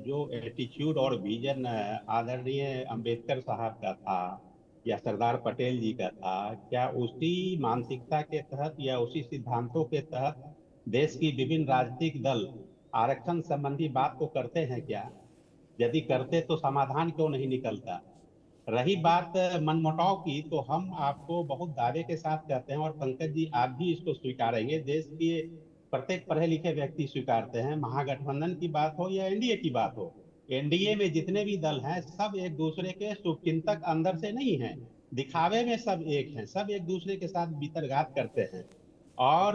जो एटीट्यूड और विजन आदरणीय अंबेडकर साहब का था या सरदार पटेल जी का था, क्या उसी मानसिकता के तहत या उसी सिद्धांतों के तहत देश की विभिन्न राजनीतिक दल आरक्षण संबंधी बात को करते हैं क्या? यदि करते तो समाधान क्यों नहीं निकलता? रही बात मनमुटाव की, तो हम आपको बहुत दावे के साथ कहते हैं, और पंकज जी आप भी इसको स्वीकारेंगे, देश के प्रत्येक पढ़े लिखे व्यक्ति स्वीकारते हैं, महागठबंधन की बात हो या एनडीए की बात हो, एनडीए में जितने भी दल हैं सब एक दूसरे के शुभचिंतक अंदर से नहीं हैं, दिखावे में सब एक हैं, सब एक दूसरे के साथ भीतरघात करते हैं। और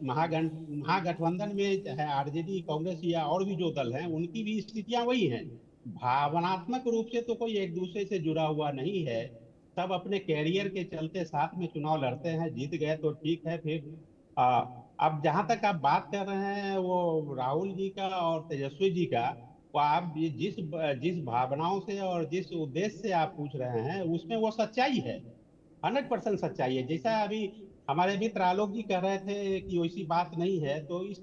महागठबंधन में चाहे आरजेडी, कांग्रेस या और भी जो दल हैं, उनकी भी स्थितियां वही हैं। भावनात्मक रूप से तो कोई एक दूसरे से जुड़ा हुआ नहीं है, सब अपने कैरियर के चलते साथ में चुनाव लड़ते हैं, जीत गए तो ठीक है। फिर अब जहां तक आप बात कर रहे हैं वो राहुल जी का और तेजस्वी जी का, वो आप जिस भावनाओं से और जिस उद्देश्य से आप पूछ रहे हैं उसमें वो सच्चाई है, 100% सच्चाई है। जैसा अभी हमारे मित्र आलोक जी कह रहे थे कि वैसी बात नहीं है, तो इस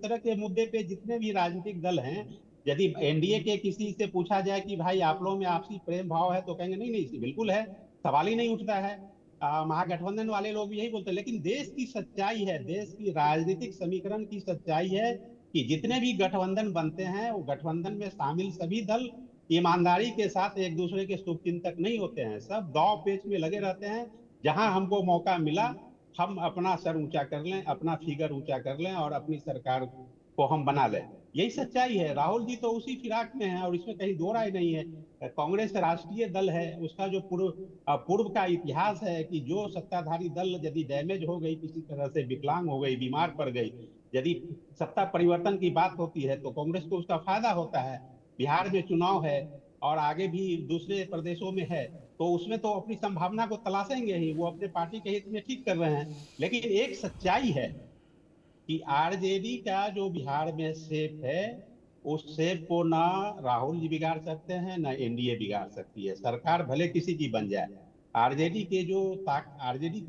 तरह के मुद्दे पे जितने भी राजनीतिक दल हैं, यदि एनडीए के किसी से पूछा जाए कि भाई आप लोगों में आपसी प्रेम भाव है, तो कहेंगे नहीं नहीं बिल्कुल है, सवाल ही नहीं उठता है। महागठबंधन वाले लोग भी यही बोलते हैं। लेकिन देश की सच्चाई है, देश की राजनीतिक समीकरण की सच्चाई है कि जितने भी गठबंधन बनते हैं वो गठबंधन में शामिल सभी दल ईमानदारी के साथ एक दूसरे के शुभचिंतक नहीं होते हैं, सब दांव पेच में लगे रहते हैं। जहां हमको मौका मिला हम अपना सर ऊंचा कर लें, अपना फिगर ऊंचा कर लें और अपनी सरकार को हम बना लें, यही सच्चाई है। राहुल जी तो उसी फिराक में है और इसमें कहीं दो राय नहीं है। कांग्रेस राष्ट्रीय दल है, उसका जो पूर्व का इतिहास है कि जो सत्ताधारी दल यदि डैमेज हो गई, किसी तरह से विकलांग हो गई, बीमार पड़ गई, यदि सत्ता परिवर्तन की बात होती है तो कांग्रेस को उसका फायदा होता है। बिहार में चुनाव है और आगे भी दूसरे प्रदेशों में है, तो उसमें तो अपनी संभावना को तलाशेंगे ही, वो अपने पार्टी के हित में ठीक कर रहे हैं। लेकिन एक सच्चाई है कि आरजेडी का जो बिहार में शेप है, उस शेप को ना राहुल जी बिगाड़ सकते हैं ना एनडीए बिगाड़ सकती है। सरकार भले किसी की बन जाए, आरजेडी की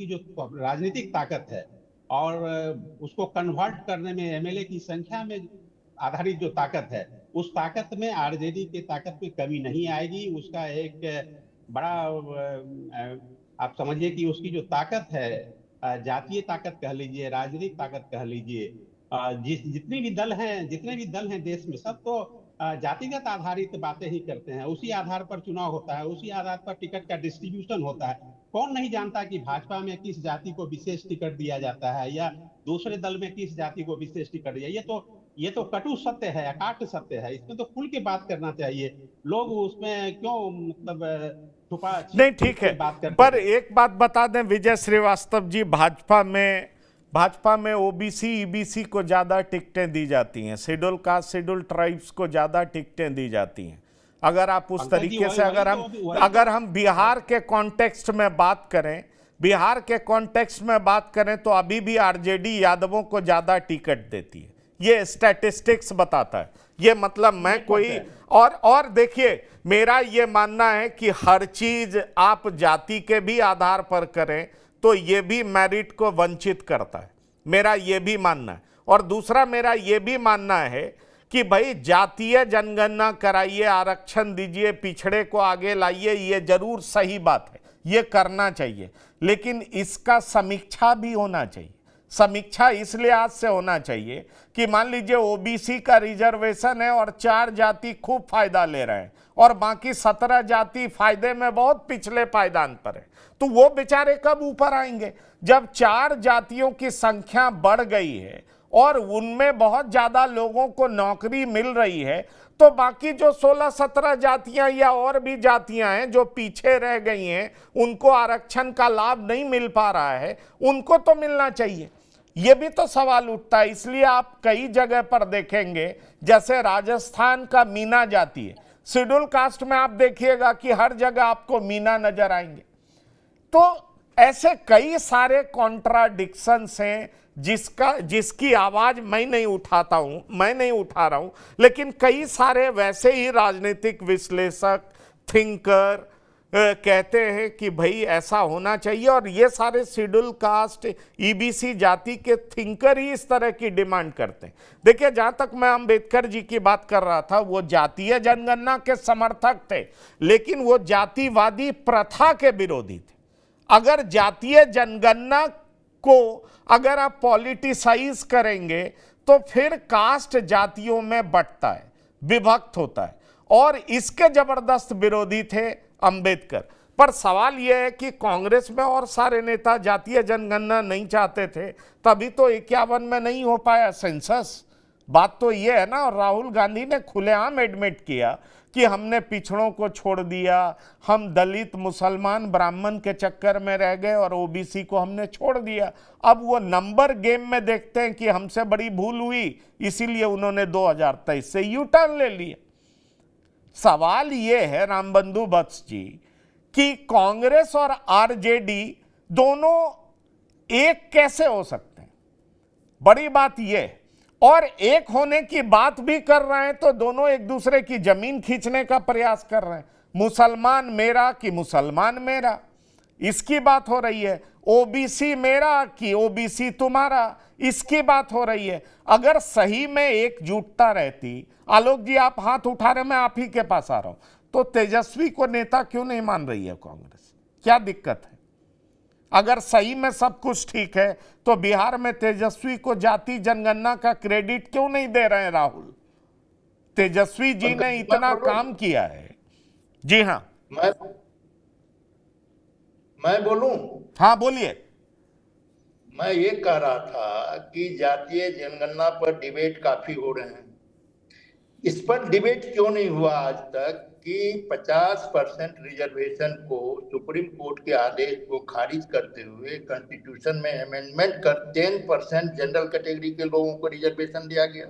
जो राजनीतिक ताकत है और उसको कन्वर्ट करने में एमएलए की संख्या में आधारित जो ताकत है, उस ताकत में आरजेडी की ताकत में कमी नहीं आएगी। उसका एक बड़ा आप समझिए कि उसकी जो ताकत है, जातीय ताकत कह लीजिए, राजनीतिक ताकत कह लीजिए, जितने भी दल हैं देश में, सब तो जातिगत आधारित बातें ही करते हैं। उसी आधार पर चुनाव होता है, उसी आधार पर टिकट का डिस्ट्रीब्यूशन होता है। कौन नहीं जानता कि भाजपा में किस जाति को विशेष टिकट दिया जाता है या दूसरे दल में किस जाति को विशेष टिकट दिया। ये तो कटु सत्य है, अकाट्य सत्य है, इसमें तो खुल के बात करना चाहिए। लोग उसमें क्यों मतलब छुपा नहीं, ठीक है, पर एक बात बता दें विजय श्रीवास्तव जी, भाजपा में ओबीसी ईबीसी को ज्यादा टिकटें दी जाती हैं, शेड्यूल कास्ट शेड्यूल ट्राइब्स को ज्यादा टिकटें दी जाती हैं। अगर आप उस तरीके से अगर हम बिहार के कॉन्टेक्स्ट में बात करें तो अभी भी आरजेडी यादवों को ज्यादा टिकट देती है, ये स्टैटिस्टिक्स बताता है। ये मतलब मैं कोई और देखिए, मेरा ये मानना है कि हर चीज आप जाति के भी आधार पर करें तो ये भी मेरिट को वंचित करता है, मेरा ये भी मानना है। और दूसरा मेरा ये भी मानना है कि भाई जातीय जनगणना कराइए, आरक्षण दीजिए, पिछड़े को आगे लाइए, ये जरूर सही बात है, ये करना चाहिए, लेकिन इसका समीक्षा भी होना चाहिए। समीक्षा इस लिहाज से होना चाहिए कि मान लीजिए ओबीसी का रिजर्वेशन है और 4 जाति खूब फायदा ले रहे हैं और बाकी 17 जाति फायदे में बहुत पिछले पायदान पर है, तो वो बेचारे कब ऊपर आएंगे? जब 4 जातियों की संख्या बढ़ गई है और उनमें बहुत ज्यादा लोगों को नौकरी मिल रही है, तो बाकी जो 16-17 जातियां या और भी जातियां हैं जो पीछे रह गई हैं, उनको आरक्षण का लाभ नहीं मिल पा रहा है, उनको तो मिलना चाहिए। ये भी तो सवाल उठता है। इसलिए आप कई जगह पर देखेंगे, जैसे राजस्थान का मीना जाति है, शेड्यूल कास्ट में आप देखिएगा कि हर जगह आपको मीना नजर आएंगे। तो ऐसे कई सारे कॉन्ट्राडिक्शंस हैं जिसकी आवाज मैं नहीं उठा रहा हूं, लेकिन कई सारे वैसे ही राजनीतिक विश्लेषक, थिंकर कहते हैं कि भाई ऐसा होना चाहिए, और ये सारे शेड्यूल कास्ट ईबीसी जाति के थिंकर ही इस तरह की डिमांड करते हैं। देखिए, जहां तक मैं अंबेडकर जी की बात कर रहा था, वो जातीय जनगणना के समर्थक थे, लेकिन वो जातिवादी प्रथा के विरोधी थे। अगर जातीय जनगणना को अगर आप पॉलिटिसाइज करेंगे तो फिर कास्ट जातियों में बंटता है, विभक्त होता है, और इसके जबरदस्त विरोधी थे अंबेडकर। पर सवाल यह है कि कांग्रेस में और सारे नेता जातीय जनगणना नहीं चाहते थे, तभी तो 51 में नहीं हो पाया सेंसस। बात तो यह है ना, और राहुल गांधी ने खुलेआम एडमिट किया कि हमने पिछड़ों को छोड़ दिया, हम दलित, मुसलमान, ब्राह्मण के चक्कर में रह गए और ओबीसी को हमने छोड़ दिया। अब वो नंबर गेम में देखते हैं कि हमसे बड़ी भूल हुई, इसीलिए उन्होंने 2023 से यू टर्न ले लिया। सवाल ये है रामबंधु वत्स जी कि कांग्रेस और आरजेडी दोनों एक कैसे हो सकते हैं? बड़ी बात यह है, और एक होने की बात भी कर रहे हैं तो दोनों एक दूसरे की जमीन खींचने का प्रयास कर रहे हैं। मुसलमान मेरा कि मुसलमान मेरा, इसकी बात हो रही है। ओबीसी मेरा कि ओबीसी तुम्हारा, इसकी बात हो रही है। अगर सही में एकजुटता रहती, आलोक जी आप हाथ उठा रहे, मैं आप ही के पास आ रहा हूं, तो तेजस्वी को नेता क्यों नहीं मान रही है कांग्रेस? क्या दिक्कत है? अगर सही में सब कुछ ठीक है तो बिहार में तेजस्वी को जाति जनगणना का क्रेडिट क्यों नहीं दे रहे हैं राहुल? तेजस्वी जी ने इतना काम किया है। जी हाँ, मैं बोलूं? हाँ बोलिए। मैं ये कह रहा था कि जातीय जनगणना पर डिबेट काफी हो रहे हैं, इस पर डिबेट क्यों नहीं हुआ आज तक कि 50% रिजर्वेशन को सुप्रीम कोर्ट के आदेश को खारिज करते हुए कॉन्स्टिट्यूशन में अमेंडमेंट कर 10% जनरल कैटेगरी के लोगों को रिजर्वेशन दिया गया।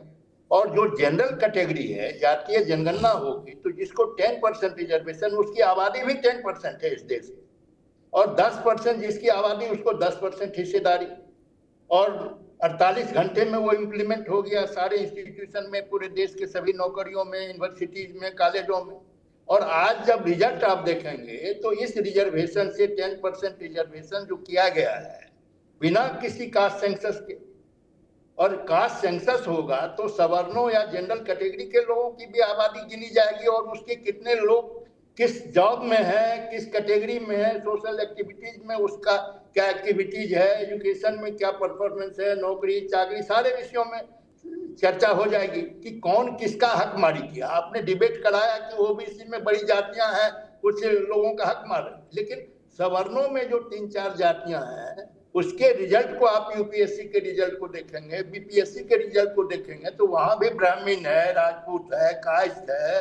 और जो जनरल कैटेगरी है, जातीय जनगणना होगी तो जिसको 10% रिजर्वेशन, उसकी आबादी भी 10% है इस देश में, और 10% जिसकी आबादी उसको 10% हिस्सेदारी, और 48 घंटे में वो इम्प्लीमेंट हो गया सारे इंस्टीट्यूशन में, पूरे देश के सभी नौकरियों में, यूनिवर्सिटीज में, कॉलेजों में। और आज जब रिजल्ट आप देखेंगे तो इस रिजर्वेशन से 10% रिजर्वेशन जो किया गया है बिना किसी कास्ट सेंसस के, और कास्ट सेंसस होगा तो सवर्णों या जनरल कैटेगरी के लोगों की भी आबादी गिनी जाएगी, और उसके कितने लोग किस जॉब में है, किस कैटेगरी में है, सोशल एक्टिविटीज में उसका क्या एक्टिविटीज है, एजुकेशन में क्या परफॉर्मेंस है, नौकरी चाकरी, सारे विषयों में चर्चा हो जाएगी कि कौन किसका हक मारी किया। आपने डिबेट कराया कि ओबीसी में बड़ी जातियां हैं, कुछ लोगों का हक मार, लेकिन सवर्णों में जो 3-4 जातियां हैं उसके रिजल्ट को आप यूपीएससी के रिजल्ट को देखेंगे, बीपीएससी के रिजल्ट को देखेंगे तो वहां भी ब्राह्मण है, राजपूत है, कायस्थ है,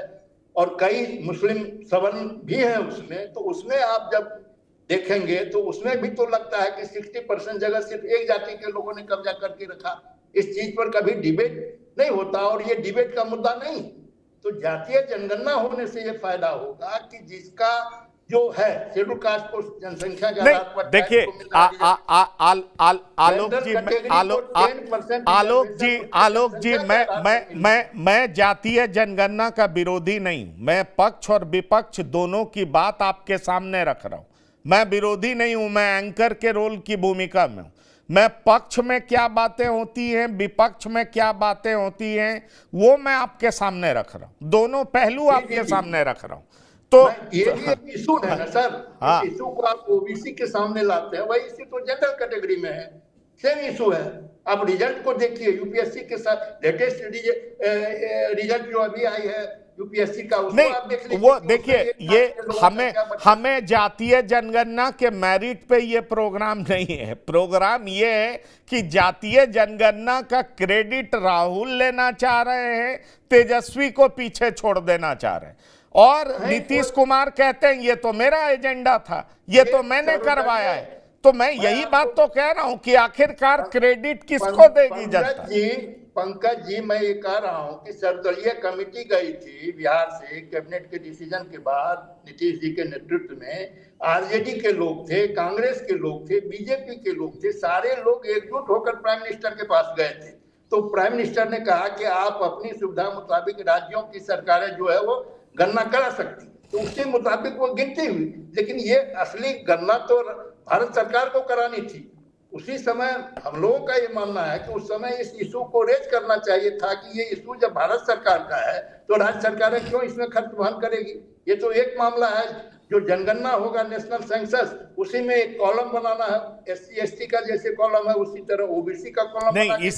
और कई मुस्लिम सवर्ण भी हैं उसमें। तो उसमें आप जब देखेंगे तो उसमें भी तो लगता है कि 60% जगह सिर्फ एक जाति के लोगों ने कब्जा करके रखा। इस चीज पर कभी डिबेट नहीं होता, और ये डिबेट का मुद्दा नहीं। तो जातीय जनगणना होने से ये फायदा होगा कि जिसका जो है शेड्यूल कास्ट को जनसंख्या के आधार पर, देखिए आलोक जी मैं जातीय जनगणना का विरोधी नहीं हूं। मैं पक्ष और विपक्ष दोनों की बात आपके सामने रख रहा हूं। मैं विरोधी नहीं हूं, मैं एंकर के रोल की भूमिका में हूं। मैं पक्ष में क्या बातें होती हैं, विपक्ष में क्या बातें होती हैं, वो मैं आपके सामने रख रहा हूं। दोनों पहलू आपके सामने रख रहा हूं। तो ये भी एक इशू है ना सर, हाँ। इस इशू को आप ओबीसी के सामने लाते हैं, वही इशू तो जनरल कैटेगरी में है, सेम इशू है। आप रिजल्ट को देखिए, यूपीएससी के साथ लेटेस्ट रिजल्ट जो अभी आई है यूपीएससी का, उसको आप देख लीजिए। वो देखिए, ये हमें जातीय जनगणना के मेरिट पे ये प्रोग्राम नहीं है। प्रोग्राम ये है कि जातीय जनगणना का क्रेडिट राहुल लेना चाह रहे हैं, तेजस्वी को पीछे छोड़ देना चाह रहे हैं, और नीतीश कुमार कहते हैं ये तो मेरा एजेंडा था, ये तो मैंने करवाया है। तो मैं यही बात तो कह रहा हूं कि आखिरकार क्रेडिट किसको देगी जनता? पंकज जी, मैं ये कह रहा हूं कि सर्वदलीय कमेटी गई थी बिहार से, कैबिनेट के डिसीजन के बाद नीतीश जी के नेतृत्व में आरजेडी के लोग थे, कांग्रेस के लोग थे, बीजेपी के लोग थे, सारे लोग एकजुट होकर प्राइम मिनिस्टर के पास गए थे। तो प्राइम मिनिस्टर ने कहा कि आप अपनी सुविधा मुताबिक राज्यों की सरकारें जो है वो गणना करा सकती, तो उसके मुताबिक वो गिनती हुई। लेकिन ये असली गणना तो भारत सरकार को करानी थी। उसी समय हम लोगों का ये मानना है कि उस समय इस इशू को रेज करना चाहिए था कि ये इशू जब भारत सरकार का है तो राज्य सरकारें क्यों इसमें खर्च वहन करेगी। ये तो एक मामला है, जो जनगणना होगा नेशनल सेंसस, उसी में एक कॉलम बनाना है, SC ST का जैसे कॉलम है उसी तरह ओबीसी का कॉलम नहीं।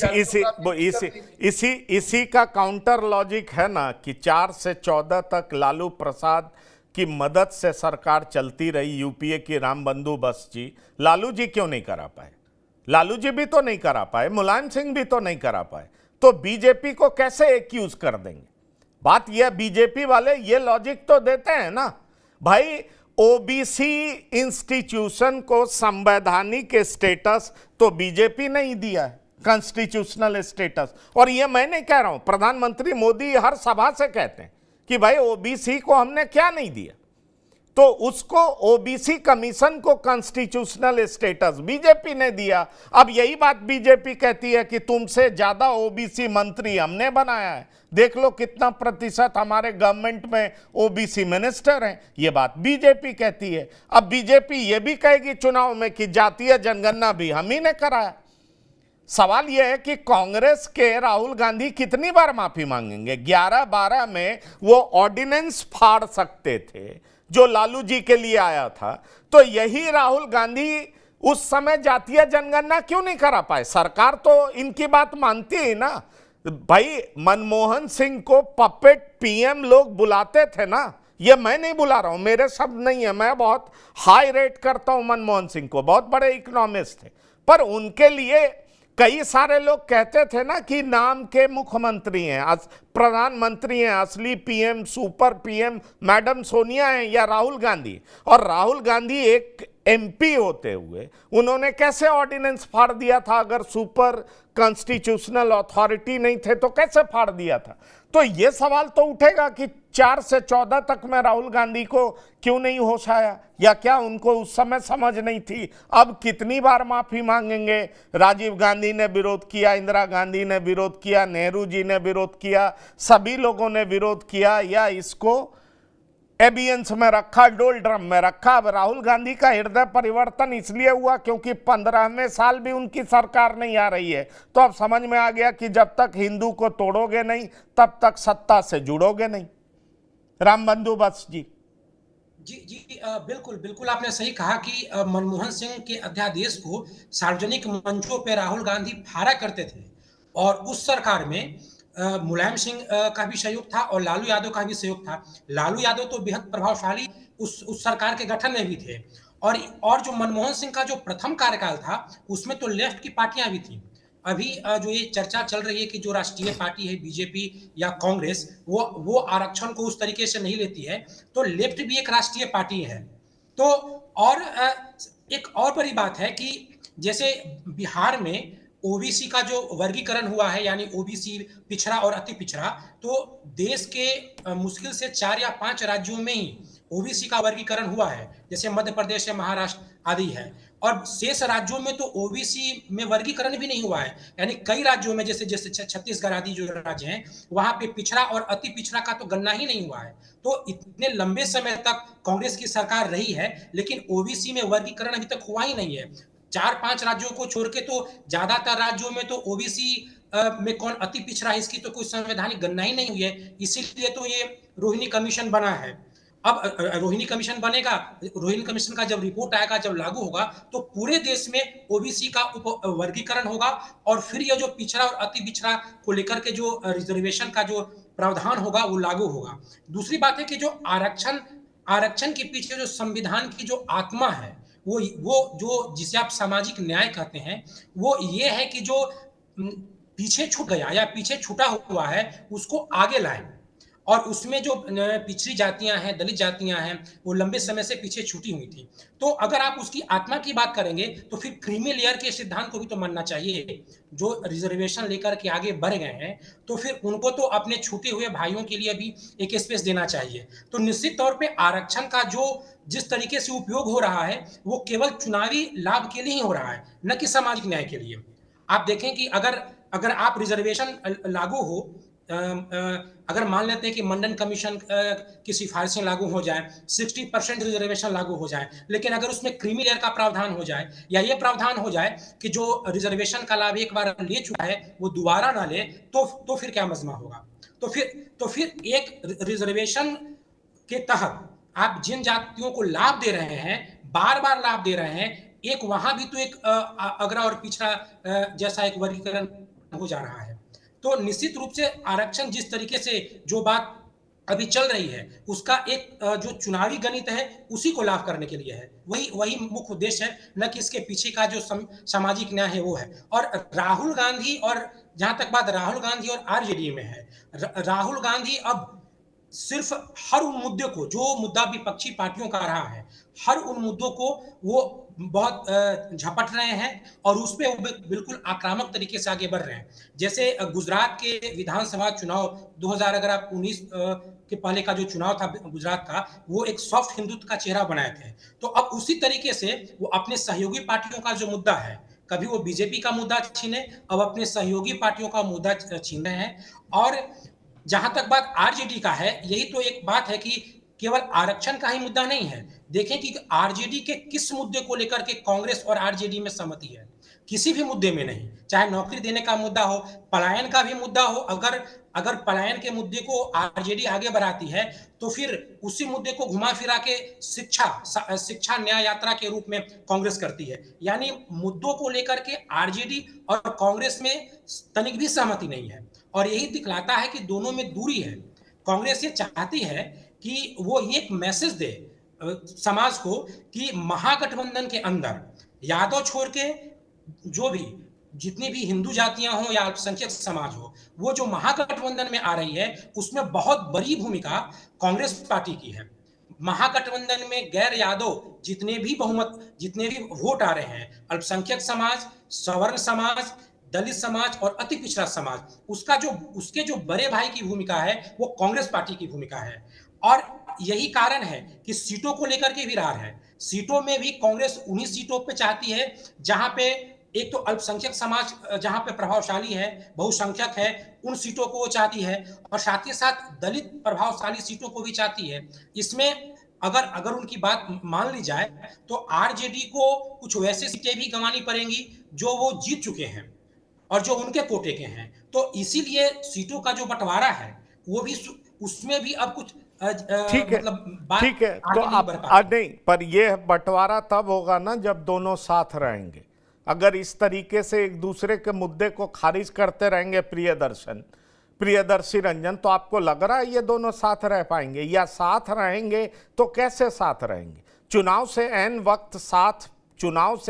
इसी का काउंटर लॉजिक है ना कि 4 से 14 तक लालू प्रसाद की मदद से सरकार चलती रही यूपीए की रामबंधु बस जी, लालू जी क्यों नहीं करा पाए? लालू जी भी तो नहीं करा पाए, मुलायम सिंह भी तो नहीं करा पाए, तो बीजेपी को कैसे एक्यूज कर देंगे? बात यह, बीजेपी वाले ये लॉजिक तो देते हैं ना भाई, ओबीसी इंस्टीट्यूशन को संवैधानिक स्टेटस तो बीजेपी ने ही दिया है, कॉन्स्टिट्यूशनल स्टेटस। और ये मैं नहीं कह रहा हूं, प्रधानमंत्री मोदी हर सभा से कहते हैं कि भाई ओबीसी को हमने क्या नहीं दिया, तो उसको ओबीसी कमीशन को कॉन्स्टिट्यूशनल स्टेटस बीजेपी ने दिया। अब यही बात बीजेपी कहती है कि तुमसे ज्यादा ओबीसी मंत्री हमने बनाया है, देख लो कितना प्रतिशत हमारे गवर्नमेंट में ओबीसी मिनिस्टर हैं, ये बात बीजेपी कहती है। अब बीजेपी ये भी कहेगी चुनाव में कि जातीय जनगणना भी हम ही ने कराया। सवाल यह है कि कांग्रेस के राहुल गांधी कितनी बार माफी मांगेंगे? 11-12 में वो ऑर्डिनेंस फाड़ सकते थे जो लालू जी के लिए आया था, तो यही राहुल गांधी उस समय जातीय जनगणना क्यों नहीं करा पाए? सरकार तो इनकी बात मानती है ना भाई। मनमोहन सिंह को पपेट पीएम लोग बुलाते थे ना, ये मैं नहीं बुला रहा हूं, मेरे शब्द नहीं है, मैं बहुत हाई रेट करता हूं मनमोहन सिंह को, बहुत बड़े इकोनॉमिस्ट थे, पर उनके लिए कई सारे लोग कहते थे ना कि नाम के मुख्यमंत्री हैं, प्रधानमंत्री हैं, असली PM, super PM madam Sonia हैं या राहुल गांधी। और राहुल गांधी एक एमपी होते हुए उन्होंने कैसे ऑर्डिनेंस फाड़ दिया था? अगर सुपर कॉन्स्टिट्यूशनल अथॉरिटी नहीं थे तो कैसे फाड़ दिया था? तो ये सवाल तो उठेगा कि 4 से 14 तक में राहुल गांधी को क्यों नहीं होश आया, या क्या उनको उस समय समझ नहीं थी? अब कितनी बार माफी मांगेंगे? राजीव गांधी ने विरोध किया, इंदिरा गांधी ने विरोध किया, नेहरू जी ने विरोध किया, सभी लोगों ने विरोध किया, या इसको एबियंस में रखा, डोल ड्रम में रखा। अब राहुल गांधी का हृदय परिवर्तन इसलिए हुआ क्योंकि 15वें साल भी उनकी सरकार नहीं आ रही है, तो अब समझ में आ गया कि जब तक हिंदू को तोड़ोगे नहीं तब तक सत्ता से जुड़ोगे नहीं। रामबंधु बस जी। जी बिल्कुल बिल्कुल आपने सही कहा कि मनमोहन सिंह के अध्यादेश को सार्वजनिक मंचों पर राहुल गांधी फाड़ा करते थे, और उस सरकार में मुलायम सिंह का भी सहयोग था और लालू यादव का भी सहयोग था। लालू यादव तो बेहद प्रभावशाली उस सरकार के गठन में भी थे, और जो मनमोहन सिंह का जो प्रथम कार्यकाल था उसमें तो लेफ्ट की पार्टियां भी थी। अभी जो ये चर्चा चल रही है कि जो राष्ट्रीय पार्टी है बीजेपी या कांग्रेस, वो आरक्षण को उस तरीके से नहीं लेती है, तो लेफ्ट भी एक राष्ट्रीय पार्टी है। तो और एक और बड़ी बात है कि जैसे बिहार में ओबीसी का जो वर्गीकरण हुआ है, यानी ओबीसी पिछड़ा और अति पिछड़ा, तो देश के मुश्किल से 4 या 5 राज्यों में ही ओबीसी का वर्गीकरण हुआ है, जैसे मध्य प्रदेश है, महाराष्ट्र आदि है, और शेष राज्यों में तो ओबीसी में वर्गीकरण भी नहीं हुआ है। यानी कई राज्यों में जैसे छत्तीसगढ़ आदि जो राज्य हैं, वहां पे पिछड़ा और अति पिछड़ा का तो गणना ही नहीं हुआ है। तो इतने लंबे समय तक कांग्रेस की सरकार रही है, लेकिन ओबीसी में वर्गीकरण अभी तक हुआ ही नहीं है। 4-5 राज्यों को छोड़ के तो ज्यादातर राज्यों में तो ओबीसी में कौन अति पिछड़ा है इसकी तो कोई संवैधानिक गणना ही नहीं हुई है। इसीलिए तो ये रोहिणी कमीशन बना है। अब रोहिणी कमीशन बनेगा, रोहिणी कमीशन का जब रिपोर्ट आएगा, जब लागू होगा, तो पूरे देश में ओबीसी का वर्गीकरण होगा, और फिर ये जो पिछड़ा और अति पिछड़ा को लेकर के जो रिजर्वेशन का जो प्रावधान होगा वो लागू होगा। दूसरी बात है कि जो आरक्षण के पीछे जो संविधान की जो आत्मा है, वो जो जिसे आप सामाजिक न्याय कहते हैं, वो ये है कि जो पीछे छूट गया या पीछे छूटा हुआ है उसको आगे लाएं, और उसमें जो पिछड़ी जातियां हैं, दलित जातियां हैं, वो लंबे समय से पीछे छूटी हुई थी। तो अगर आप उसकी आत्मा की बात करेंगे तो फिर क्रीमी लेयर के सिद्धांत को भी तो मानना चाहिए। जो रिजर्वेशन लेकर के आगे बढ़ गए हैं, तो फिर उनको तो अपने छूटे हुए भाइयों के लिए भी एक स्पेस देना चाहिए। तो निश्चित तौर पे आरक्षण का जो जिस तरीके से उपयोग हो रहा है, वो केवल चुनावी लाभ के लिए ही हो रहा है, न कि सामाजिक न्याय के लिए। आप देखें कि अगर आप रिजर्वेशन लागू हो, अगर मान लेते हैं कि मंडन कमीशन की सिफारिशें लागू हो जाए, 60% रिजर्वेशन लागू हो जाए, लेकिन अगर उसमें क्रीमी लेयर का प्रावधान हो जाए, या ये प्रावधान हो जाए कि जो रिजर्वेशन का लाभ एक बार ले चुका है वो दोबारा ना ले, तो फिर क्या मजमा होगा? तो फिर एक रिजर्वेशन के तहत आप जिन जातियों को लाभ दे रहे हैं, बार बार लाभ दे रहे हैं, एक वहां भी तो एक अग्रा और पिछड़ा जैसा एक वर्गीकरण हो जा रहा है। तो निश्चित रूप से आरक्षण जिस तरीके से जो बात अभी चल रही है उसका एक जो चुनावी गणित है उसी को लाभ करने के लिए है, वही मुख्य उद्देश्य है, न कि इसके पीछे का जो सामाजिक न्याय है वो है। और राहुल गांधी, और जहां तक बात राहुल गांधी और आरजेडी में है, राहुल गांधी अब सिर्फ हर उन मुद्दे को, जो मुद्दा विपक्षी पार्टियों का रहा है, हर उन मुद्दों को वो बहुत झपट रहे हैं और उस पे वो बिल्कुल आक्रामक तरीके से आगे बढ़ रहे हैं। जैसे गुजरात के विधानसभा चुनाव 2000, अगर आप 19 के पहले का जो चुनाव था गुजरात का, वो एक सॉफ्ट हिंदुत्व का चेहरा बनाए थे। तो अब उसी तरीके से वो अपने सहयोगी पार्टियों का जो मुद्दा है, कभी वो बीजेपी का मुद्दा छीने, अब अपने सहयोगी पार्टियों का मुद्दा छीन रहे हैं। और जहां तक बात आरजेडी का है, यही तो एक बात है कि केवल आरक्षण का ही मुद्दा नहीं है। देखें कि आरजेडी के किस मुद्दे को लेकर के कांग्रेस और आरजेडी में सहमति है, किसी भी मुद्दे में नहीं। चाहे नौकरी देने का मुद्दा हो, पलायन का भी मुद्दा हो, अगर पलायन के मुद्दे को आरजेडी आगे बढ़ाती है तो फिर उसी मुद्दे को घुमा फिरा के शिक्षा न्याय यात्रा के रूप में कांग्रेस करती है। यानी मुद्दों को लेकर के आरजेडी और कांग्रेस में तनिक भी सहमति नहीं है, और यही दिखलाता है कि दोनों में दूरी है। कांग्रेस ये चाहती है कि वो एक मैसेज दे समाज को कि महागठबंधन के अंदर यादव छोड़ के जो भी जितनी भी हिंदू जातियां हो या अल्पसंख्यक समाज हो, वो जो महागठबंधन में आ रही है उसमें बहुत बड़ी भूमिका कांग्रेस पार्टी की है। महागठबंधन में गैर यादव जितने भी वोट आ रहे हैं, अल्पसंख्यक समाज, सवर्ण समाज, दलित समाज और अति पिछड़ा समाज, उसके जो बड़े भाई की भूमिका है वो कांग्रेस पार्टी की भूमिका है। और यही कारण है कि सीटों को लेकर के विरार है। सीटों में भी कांग्रेस उन्हीं सीटों पे चाहती है जहां पे एक तो अल्पसंख्यक समाज जहां पे प्रभावशाली है, बहुसंख्यक है, उन सीटों को वो चाहती है, और साथ ही साथ दलित प्रभावशाली सीटों को भी चाहती है। इसमें अगर उनकी बात मान ली जाए तो आरजेडी को कुछ वैसे सीटें भी गंवानी पड़ेंगी जो वो जीत चुके हैं और जो उनके कोटे के हैं। तो इसीलिए सीटों का जो बंटवारा है वो भी, उसमें भी अब कुछ ठीक है, मतलब बात ठीक है। तो अब नहीं, पर यह बंटवारा तब होगा ना जब दोनों साथ रहेंगे। अगर इस तरीके से एक दूसरे के मुद्दे को खारिज करते रहेंगे प्रियदर्शी रंजन, तो आपको लग रहा है ये दोनों साथ रह पाएंगे? या साथ रहेंगे तो कैसे साथ रहेंगे? चुनाव से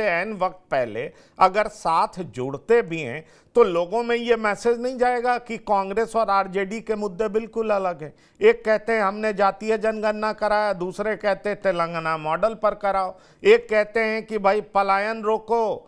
एन वक्त पहले अगर साथ जुड़ते भी हैं तो लोगों में ये मैसेज नहीं जाएगा कि कांग्रेस और आरजेडी के मुद्दे बिल्कुल अलग हैं। एक कहते हैं हमने जातीय जनगणना कराया, दूसरे कहते हैं तेलंगाना मॉडल पर कराओ। एक कहते हैं कि भाई पलायन रोको,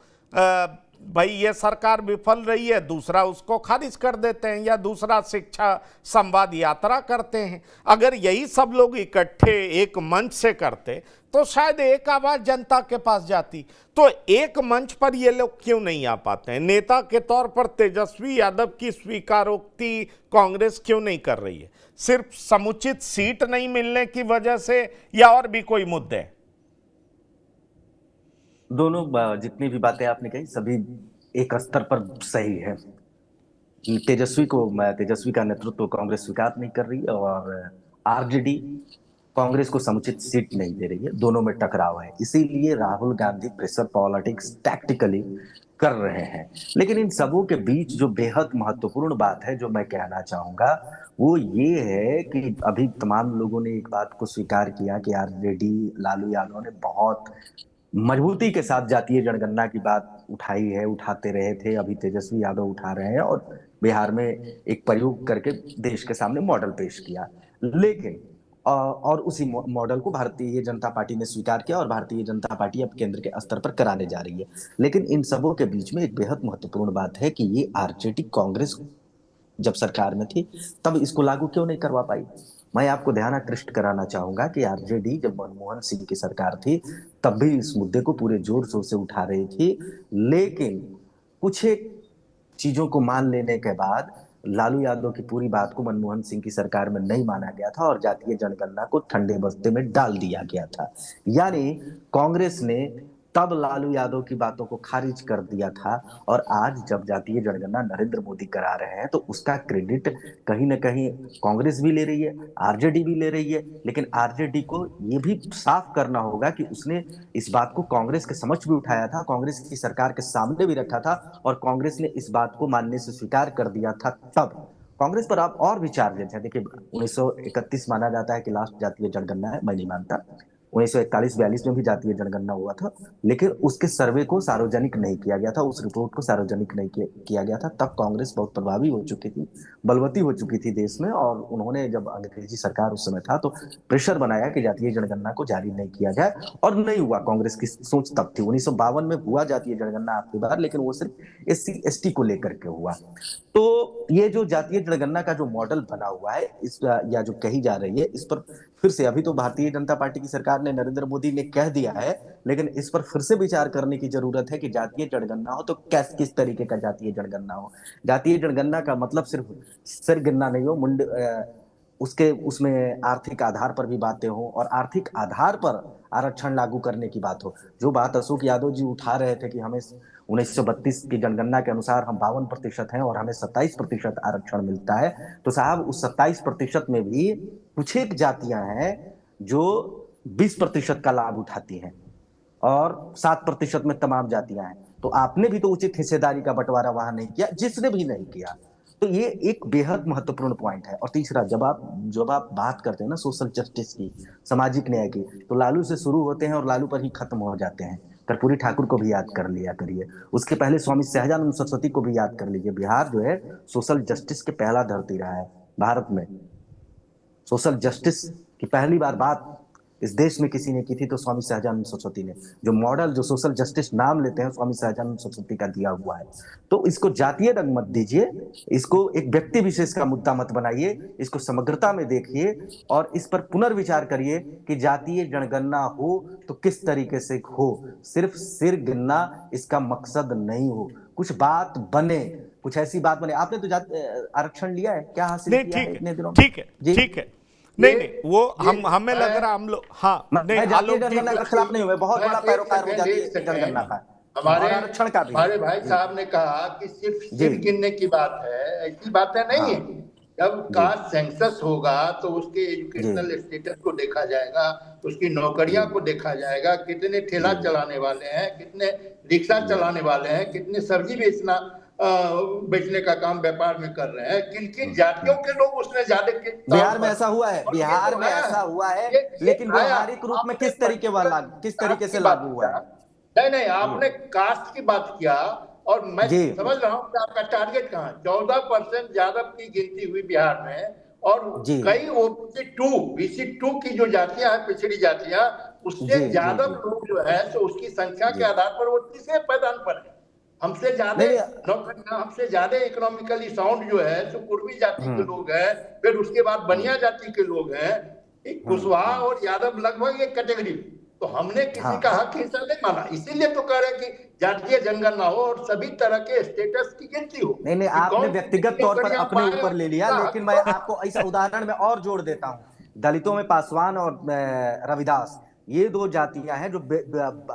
भाई ये सरकार विफल रही है, दूसरा उसको खारिज कर देते हैं, या दूसरा शिक्षा संवाद यात्रा करते हैं। अगर यही सब लोग इकट्ठे एक मंच से करते तो शायद एक आवाज जनता के पास जाती। तो एक मंच पर ये लोग क्यों नहीं आ पाते हैं? नेता के तौर पर तेजस्वी यादव की स्वीकारोक्ति कांग्रेस क्यों नहीं कर रही है? सिर्फ समुचित सीट नहीं मिलने की वजह से, या और भी कोई मुद्दे? दोनों जितनी भी बातें आपने कही सभी एक स्तर पर सही है। तेजस्वी का नेतृत्व कांग्रेस स्वीकार नहीं कर रही और आरजेडी कांग्रेस को समुचित सीट नहीं दे रही है। दोनों में टकराव है, इसीलिए Rahul Gandhi pressure politics tactically कर रहे हैं। लेकिन इन सबों के बीच जो बेहद महत्वपूर्ण बात है जो मैं कहना चाहूंगा वो ये है कि अभी तमाम लोगों ने एक बात को स्वीकार किया कि आरजेडी, लालू यादव ने बहुत मजबूती के साथ जातीय जनगणना की बात उठाई है, उठाते रहे थे, अभी तेजस्वी यादव उठा रहे हैं और बिहार में एक प्रयोग करके देश के सामने मॉडल पेश किया। लेकिन और उसी मॉडल को भारतीय जनता पार्टी ने स्वीकार किया और भारतीय जनता पार्टी अब केंद्र के स्तर पर कराने जा रही है। लेकिन इन सबों के बीच में एक बेहद महत्वपूर्ण बात है कि ये आरजेडी कांग्रेस जब सरकार में थी तब इसको लागू क्यों नहीं करवा पाई। मैं आपको ध्यान आकृष्ट कराना चाहूंगा कि आरजेडी जब मनमोहन सिंह की सरकार थी तब भी इस मुद्दे को पूरे जोर शोर से उठा रही थी, लेकिन कुछ एक चीजों को मान लेने के बाद लालू यादव की पूरी बात को मनमोहन सिंह की सरकार में नहीं माना गया था और जातीय जनगणना को ठंडे बस्ते में डाल दिया गया था। यानी कांग्रेस ने तब लालू यादव की बातों को खारिज कर दिया था और आज जब जातीय जनगणना नरेंद्र मोदी करा रहे हैं तो उसका क्रेडिट कहीं ना कहीं कांग्रेस भी ले रही है, आरजेडी भी ले रही है। लेकिन आरजेडी को ये भी साफ करना होगा कि उसने इस बात को कांग्रेस के समक्ष भी उठाया था, कांग्रेस की सरकार के सामने भी रखा था और कांग्रेस ने इस बात को मानने से स्वीकार कर दिया था तब। कांग्रेस पर आप और भी चार्जेस हैं। देखिए 1931 माना जाता है कि लास्ट जातीय जनगणना है, मैं नहीं मानता। 1941-42 में भी जातीय जनगणना हुआ था, लेकिन उसके सर्वे को सार्वजनिक नहीं किया गया था, उस रिपोर्ट को सार्वजनिक नहीं किया गया था। तब कांग्रेस बहुत प्रभावी हो चुकी थी, बलवती हो चुकी थी देश में, और उन्होंने, जब अंग्रेजी सरकार उस समय था, तो प्रेशर बनाया कि जातीय जनगणना को जारी नहीं किया जाए, और नहीं हुआ। कांग्रेस की सोच तब थी। 1952 में हुआ जातीय जनगणना आखिरी बार, लेकिन वो सिर्फ SC/ST को लेकर के हुआ। तो ये जो जातीय जनगणना का जो मॉडल बना हुआ है, इस या जो कही जा रही है, इस पर फिर से अभी तो भारतीय जनता पार्टी की सरकार ने, नरेंद्र मोदी ने कह दिया है, लेकिन इस पर फिर से विचार करने की जरूरत है कि जातीय जनगणना हो तो किस तरीके का जातीय जनगणना हो। जातीय जनगणना का मतलब सिर्फ सिर गिनना नहीं हो, उसमें आर्थिक आधार पर भी बातें हो, और आर्थिक आधार पर आरक्षण लागू करने की बात हो। जो बात अशोक यादव जी उठा रहे थे कि हमें 1932 की जनगणना के अनुसार हम 52% हैं और हमें 27% आरक्षण मिलता है, तो साहब उस 27% में भी कुछ एक जातियां हैं जो 20% का लाभ उठाती हैं, और 7% में तमाम जातियां हैं। तो आपने भी तो उचित हिस्सेदारी का बंटवारा वहां नहीं किया, जिसने भी नहीं किया। तो ये एक बेहद महत्वपूर्ण पॉइंट है। और तीसरा, जब आप बात करते हैं ना सोशल जस्टिस की, सामाजिक न्याय की, तो लालू से शुरू होते हैं और लालू पर ही खत्म हो जाते हैं। कर्पूरी ठाकुर को भी याद कर लिया करिए, उसके पहले स्वामी सहजानंद सरस्वती को भी याद कर लीजिए। बिहार जो है सोशल जस्टिस के पहला धरती रहा है। भारत में सोशल जस्टिस की पहली बार बात इस देश में किसी ने की थी तो स्वामी सहजानंद सरस्वती ने। जो मॉडल, जो सोशल जस्टिस नाम लेते हैं, स्वामी सहजानंद सरस्वती का दिया हुआ है। तो इसको जातीय रंग मत दीजिए, इसको एक व्यक्ति विशेष का मुद्दा मत बनाइए, इसको समग्रता में देखिए और इस पर पुनर्विचार करिए कि जातीय जनगणना हो तो किस तरीके से हो। सिर्फ सिर गिनना इसका मकसद नहीं हो, कुछ बात बने, कुछ ऐसी बात बने। आपने तो आरक्षण लिया है, क्या हासिल किया है इतने दिनों में? ठीक है। नहीं, वो हमें लग रहा हम लोग, हाँ, नहीं, जातीय जनगणना के खिलाफ नहीं हुए, बहुत बड़ा पैरोकार हो जाती है जनगणना का, हमारे आरक्षण का भी। हमारे भाई साहब ने कहा कि सिर्फ सिर गिनने की बात है, ऐसी बातें नहीं है। जब कास्ट सेंसस होगा तो उसके एजुकेशनल स्टेटस को देखा जाएगा, उसकी नौकरियां को देखा जाएगा, कितने ठेला चलाने वाले हैं, कितने रिक्शा चलाने वाले हैं, कितने सब्जी बेचने का काम व्यापार में कर रहे हैं, किन किन जातियों के लोग उसमें ज्यादा। बिहार में ऐसा हुआ है, बिहार में ऐसा हुआ है, लेकिन व्यवहारिक रूप में किस तरीके से लागू हुआ है? नहीं, आपने कास्ट की बात किया और मैं समझ रहा हूँ कि आपका टारगेट कहाँ। 14% यादव की गिनती हुई बिहार में, और कई OBC2 की जो जातियां हैं, पिछड़ी जातियां, उससे यादव लोग जो है तो उसकी संख्या के आधार पर वो तीसरे पैदान पर है। हमसे ज्यादा इकोनॉमिकली साउंड जो है तो पूर्वी जाति के लोग हैं, फिर उसके बाद बनिया जाति के लोग हैं। कुशवाहा और यादव लगभग एक कैटेगरी। तो हमने किसी का हक हिस्सा नहीं माना, इसीलिए तो कह रहे हैं कि जातीय जनगणना हो और सभी तरह के स्टेटस की गिनती हो। नहीं, आपने व्यक्तिगत तौर पर अपने ऊपर ले लिया, लेकिन मैं आपको ऐसा उदाहरण में और जोड़ देता हूँ। दलितों में पासवान और रविदास, ये दो जातियां हैं जो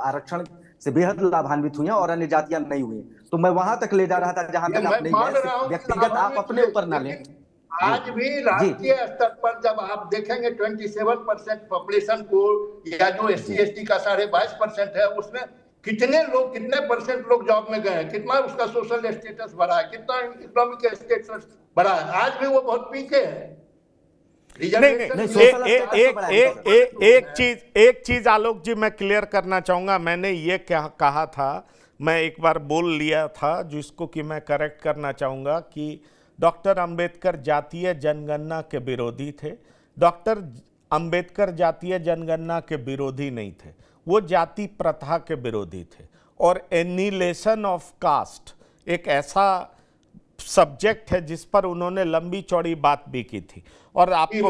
आरक्षण से बेहद लाभान्वित हुई हैं और अन्य जातियां नहीं हुई। तो मैं वहां तक ले जा रहा था जहां तक आप नहीं गए, व्यक्तिगत आप अपने ऊपर ना लें। आज भी राष्ट्रीय स्तर पर जब आप देखेंगे 27% पॉपुलेशन को, या जो SC/ST का 22.5% है, उसमें कितने परसेंट लोग जॉब में गए हैं, कितना उसका सोशल स्टेटस बढ़ा है, कितना इकोनॉमिक स्टेटस बढ़ा है। आज भी वो बहुत पीछे है। एक चीज आलोक जी मैं क्लियर करना चाहूंगा। मैंने ये क्या कहा था, मैं एक बार बोल लिया था, जिसको कि मैं करेक्ट करना चाहूंगा कि डॉक्टर अंबेडकर जातीय जनगणना के विरोधी थे। डॉक्टर अंबेडकर जातीय जनगणना के विरोधी नहीं थे, वो जाति प्रथा के विरोधी थे। और एनिहिलेशन ऑफ कास्ट एक ऐसा सब्जेक्ट है जिस पर उन्होंने लंबी चौड़ी बात भी की थी। और आपको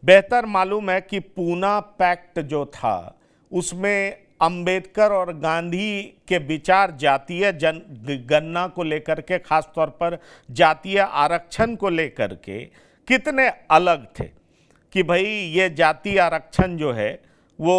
बेहतर मालूम है कि पूना पैक्ट जो था उसमें अंबेडकर और गांधी के विचार जातीय जनगणना को लेकर के, खासतौर पर जातीय आरक्षण को लेकर के कितने अलग थे कि भाई ये जातीय आरक्षण जो है वो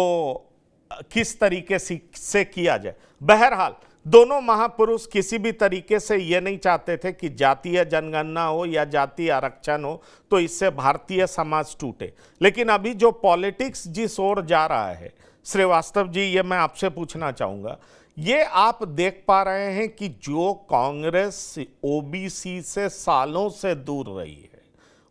किस तरीके से किया जाए। बहरहाल दोनों महापुरुष किसी भी तरीके से ये नहीं चाहते थे कि जातीय जनगणना हो या जातीय आरक्षण हो तो इससे भारतीय समाज टूटे। लेकिन अभी जो पॉलिटिक्स जिस ओर जा रहा है, श्रीवास्तव जी, ये मैं आपसे पूछना चाहूँगा, ये आप देख पा रहे हैं कि जो कांग्रेस ओबीसी से सालों से दूर रही है,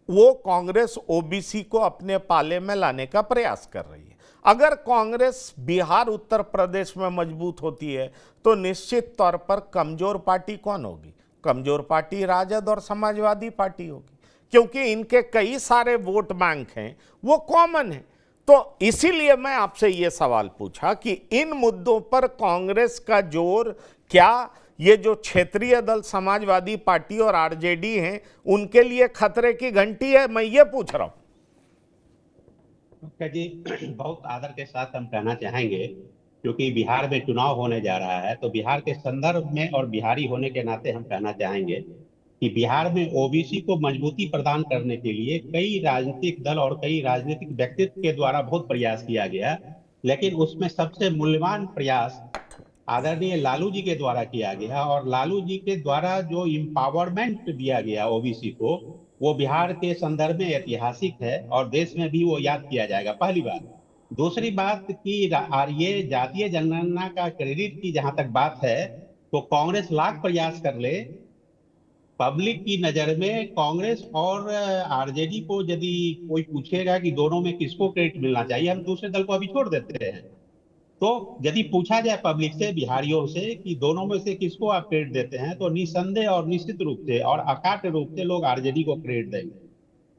वो कांग्रेस ओबीसी को अपने पाले में लाने का प्रयास कर रही है। अगर कांग्रेस बिहार उत्तर प्रदेश में मजबूत होती है तो निश्चित तौर पर कमजोर पार्टी कौन होगी? कमजोर पार्टी राजद और समाजवादी पार्टी होगी, क्योंकि इनके कई सारे वोट बैंक हैं, वो कॉमन है। तो इसीलिए मैं आपसे ये सवाल पूछा कि इन मुद्दों पर कांग्रेस का जोर क्या ये जो क्षेत्रीय दल समाजवादी पार्टी और आरजेडी हैं उनके लिए खतरे की घंटी है? मैं ये पूछ रहा हूं। जी, बहुत आदर के साथ हम कहना चाहेंगे, क्योंकि बिहार में चुनाव होने जा रहा है, तो बिहार के संदर्भ में और बिहारी होने के नाते हम कहना चाहेंगे कि बिहार में ओबीसी को मजबूती प्रदान करने के लिए कई राजनीतिक दल और कई राजनीतिक व्यक्तित्व के द्वारा बहुत प्रयास किया गया, लेकिन उसमें सबसे मूल्यवान प्रयास आदरणीय लालू जी के द्वारा किया गया। और लालू जी के द्वारा जो एम्पावरमेंट दिया गया ओबीसी को, वो बिहार के संदर्भ में ऐतिहासिक है और देश में भी वो याद किया जाएगा, पहली बात। दूसरी बात कि ये जातीय जनगणना का क्रेडिट की जहां तक बात है, तो कांग्रेस लाख प्रयास कर ले, पब्लिक की नजर में कांग्रेस और आरजेडी को यदि कोई पूछेगा कि दोनों में किसको क्रेडिट मिलना चाहिए, हम दूसरे दल को अभी छोड़ देते हैं। तो यदि पूछा जाए पब्लिक से, बिहारियों से, कि दोनों में से किसको आप क्रेडिट देते हैं, तो निसंदेह और निश्चित रूप से और अकाट्य रूप से लोग आरजेडी को क्रेडिट देंगे।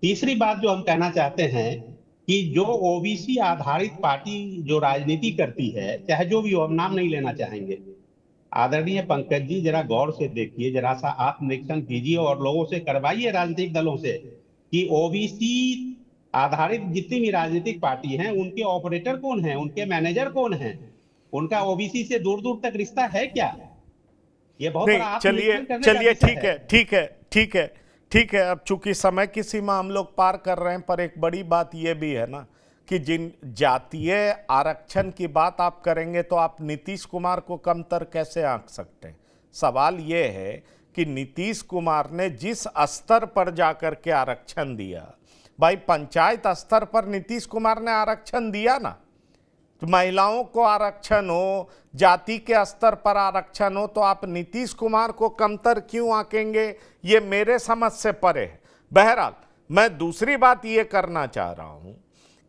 तीसरी बात जो हम कहना चाहते हैं कि जो ओबीसी आधारित पार्टी जो राजनीति करती है, चाहे जो भी हो, हम नाम नहीं लेना चाहेंगे, आदरणीय पंकज जी जरा गौर से देखिए, जरा सा आत्मनिरीक्षण कीजिए और लोगों से करवाइए, राजनीतिक दलों से, कि ओबीसी आधारित जितनी भी राजनीतिक पार्टी हैं उनके ऑपरेटर कौन हैं, उनके मैनेजर कौन हैं, उनका ओबीसी से दूर दूर तक रिश्ता है क्या? ये बहुत बड़ा चलिए ठीक है। अब चूंकि समय की सीमा हम लोग पार कर रहे हैं, पर एक बड़ी बात यह भी है ना कि जिन जातीय आरक्षण की बात आप करेंगे तो आप नीतीश कुमार को कमतर कैसे आंक सकते हैं? सवाल यह है कि नीतीश कुमार ने जिस स्तर पर जाकर के आरक्षण दिया, भाई पंचायत स्तर पर नीतीश कुमार ने आरक्षण दिया ना, तो महिलाओं को आरक्षण हो, जाति के स्तर पर आरक्षण हो, तो आप नीतीश कुमार को कमतर क्यों आंकेंगे? ये मेरे समझ से परे है। बहरहाल मैं दूसरी बात ये करना चाह रहा हूं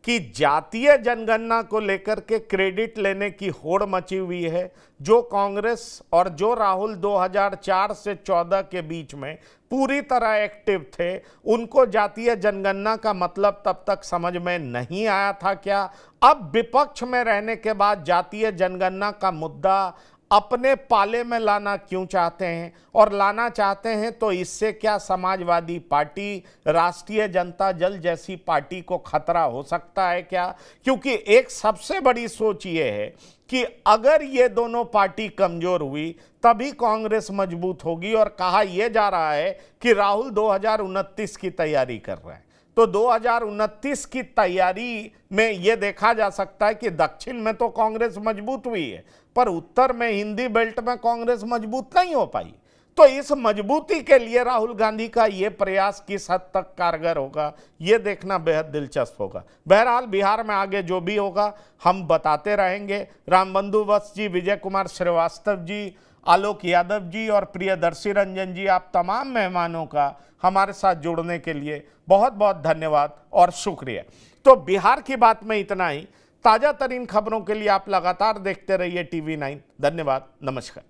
कि जातीय जनगणना को लेकर के क्रेडिट लेने की होड़ मची हुई है। जो कांग्रेस और जो राहुल 2004 से 14 के बीच में पूरी तरह एक्टिव थे, उनको जातीय जनगणना का मतलब तब तक समझ में नहीं आया था क्या? अब विपक्ष में रहने के बाद जातीय जनगणना का मुद्दा अपने पाले में लाना क्यों चाहते हैं? और लाना चाहते हैं तो इससे क्या समाजवादी पार्टी, राष्ट्रीय जनता दल जैसी पार्टी को खतरा हो सकता है क्या? क्योंकि एक सबसे बड़ी सोच ये है कि अगर ये दोनों पार्टी कमजोर हुई तभी कांग्रेस मजबूत होगी। और कहा यह जा रहा है कि राहुल 2029 की तैयारी कर रहे हैं, तो 2029 की तैयारी में यह देखा जा सकता है कि दक्षिण में तो कांग्रेस मजबूत हुई है, पर उत्तर में हिंदी बेल्ट में कांग्रेस मजबूत नहीं हो पाई। तो इस मजबूती के लिए राहुल गांधी का ये प्रयास किस हद तक कारगर होगा, ये देखना बेहद दिलचस्प होगा। बहरहाल बिहार में आगे जो भी होगा हम बताते रहेंगे। रामबंधु वत्स जी, विजय कुमार श्रीवास्तव जी, आलोक यादव जी और प्रियदर्शी रंजन जी, आप तमाम मेहमानों का हमारे साथ जुड़ने के लिए बहुत बहुत धन्यवाद और शुक्रिया। तो बिहार की बात में इतना ही। ताज़ा तरीन खबरों के लिए आप लगातार देखते रहिए TV9। धन्यवाद, नमस्कार।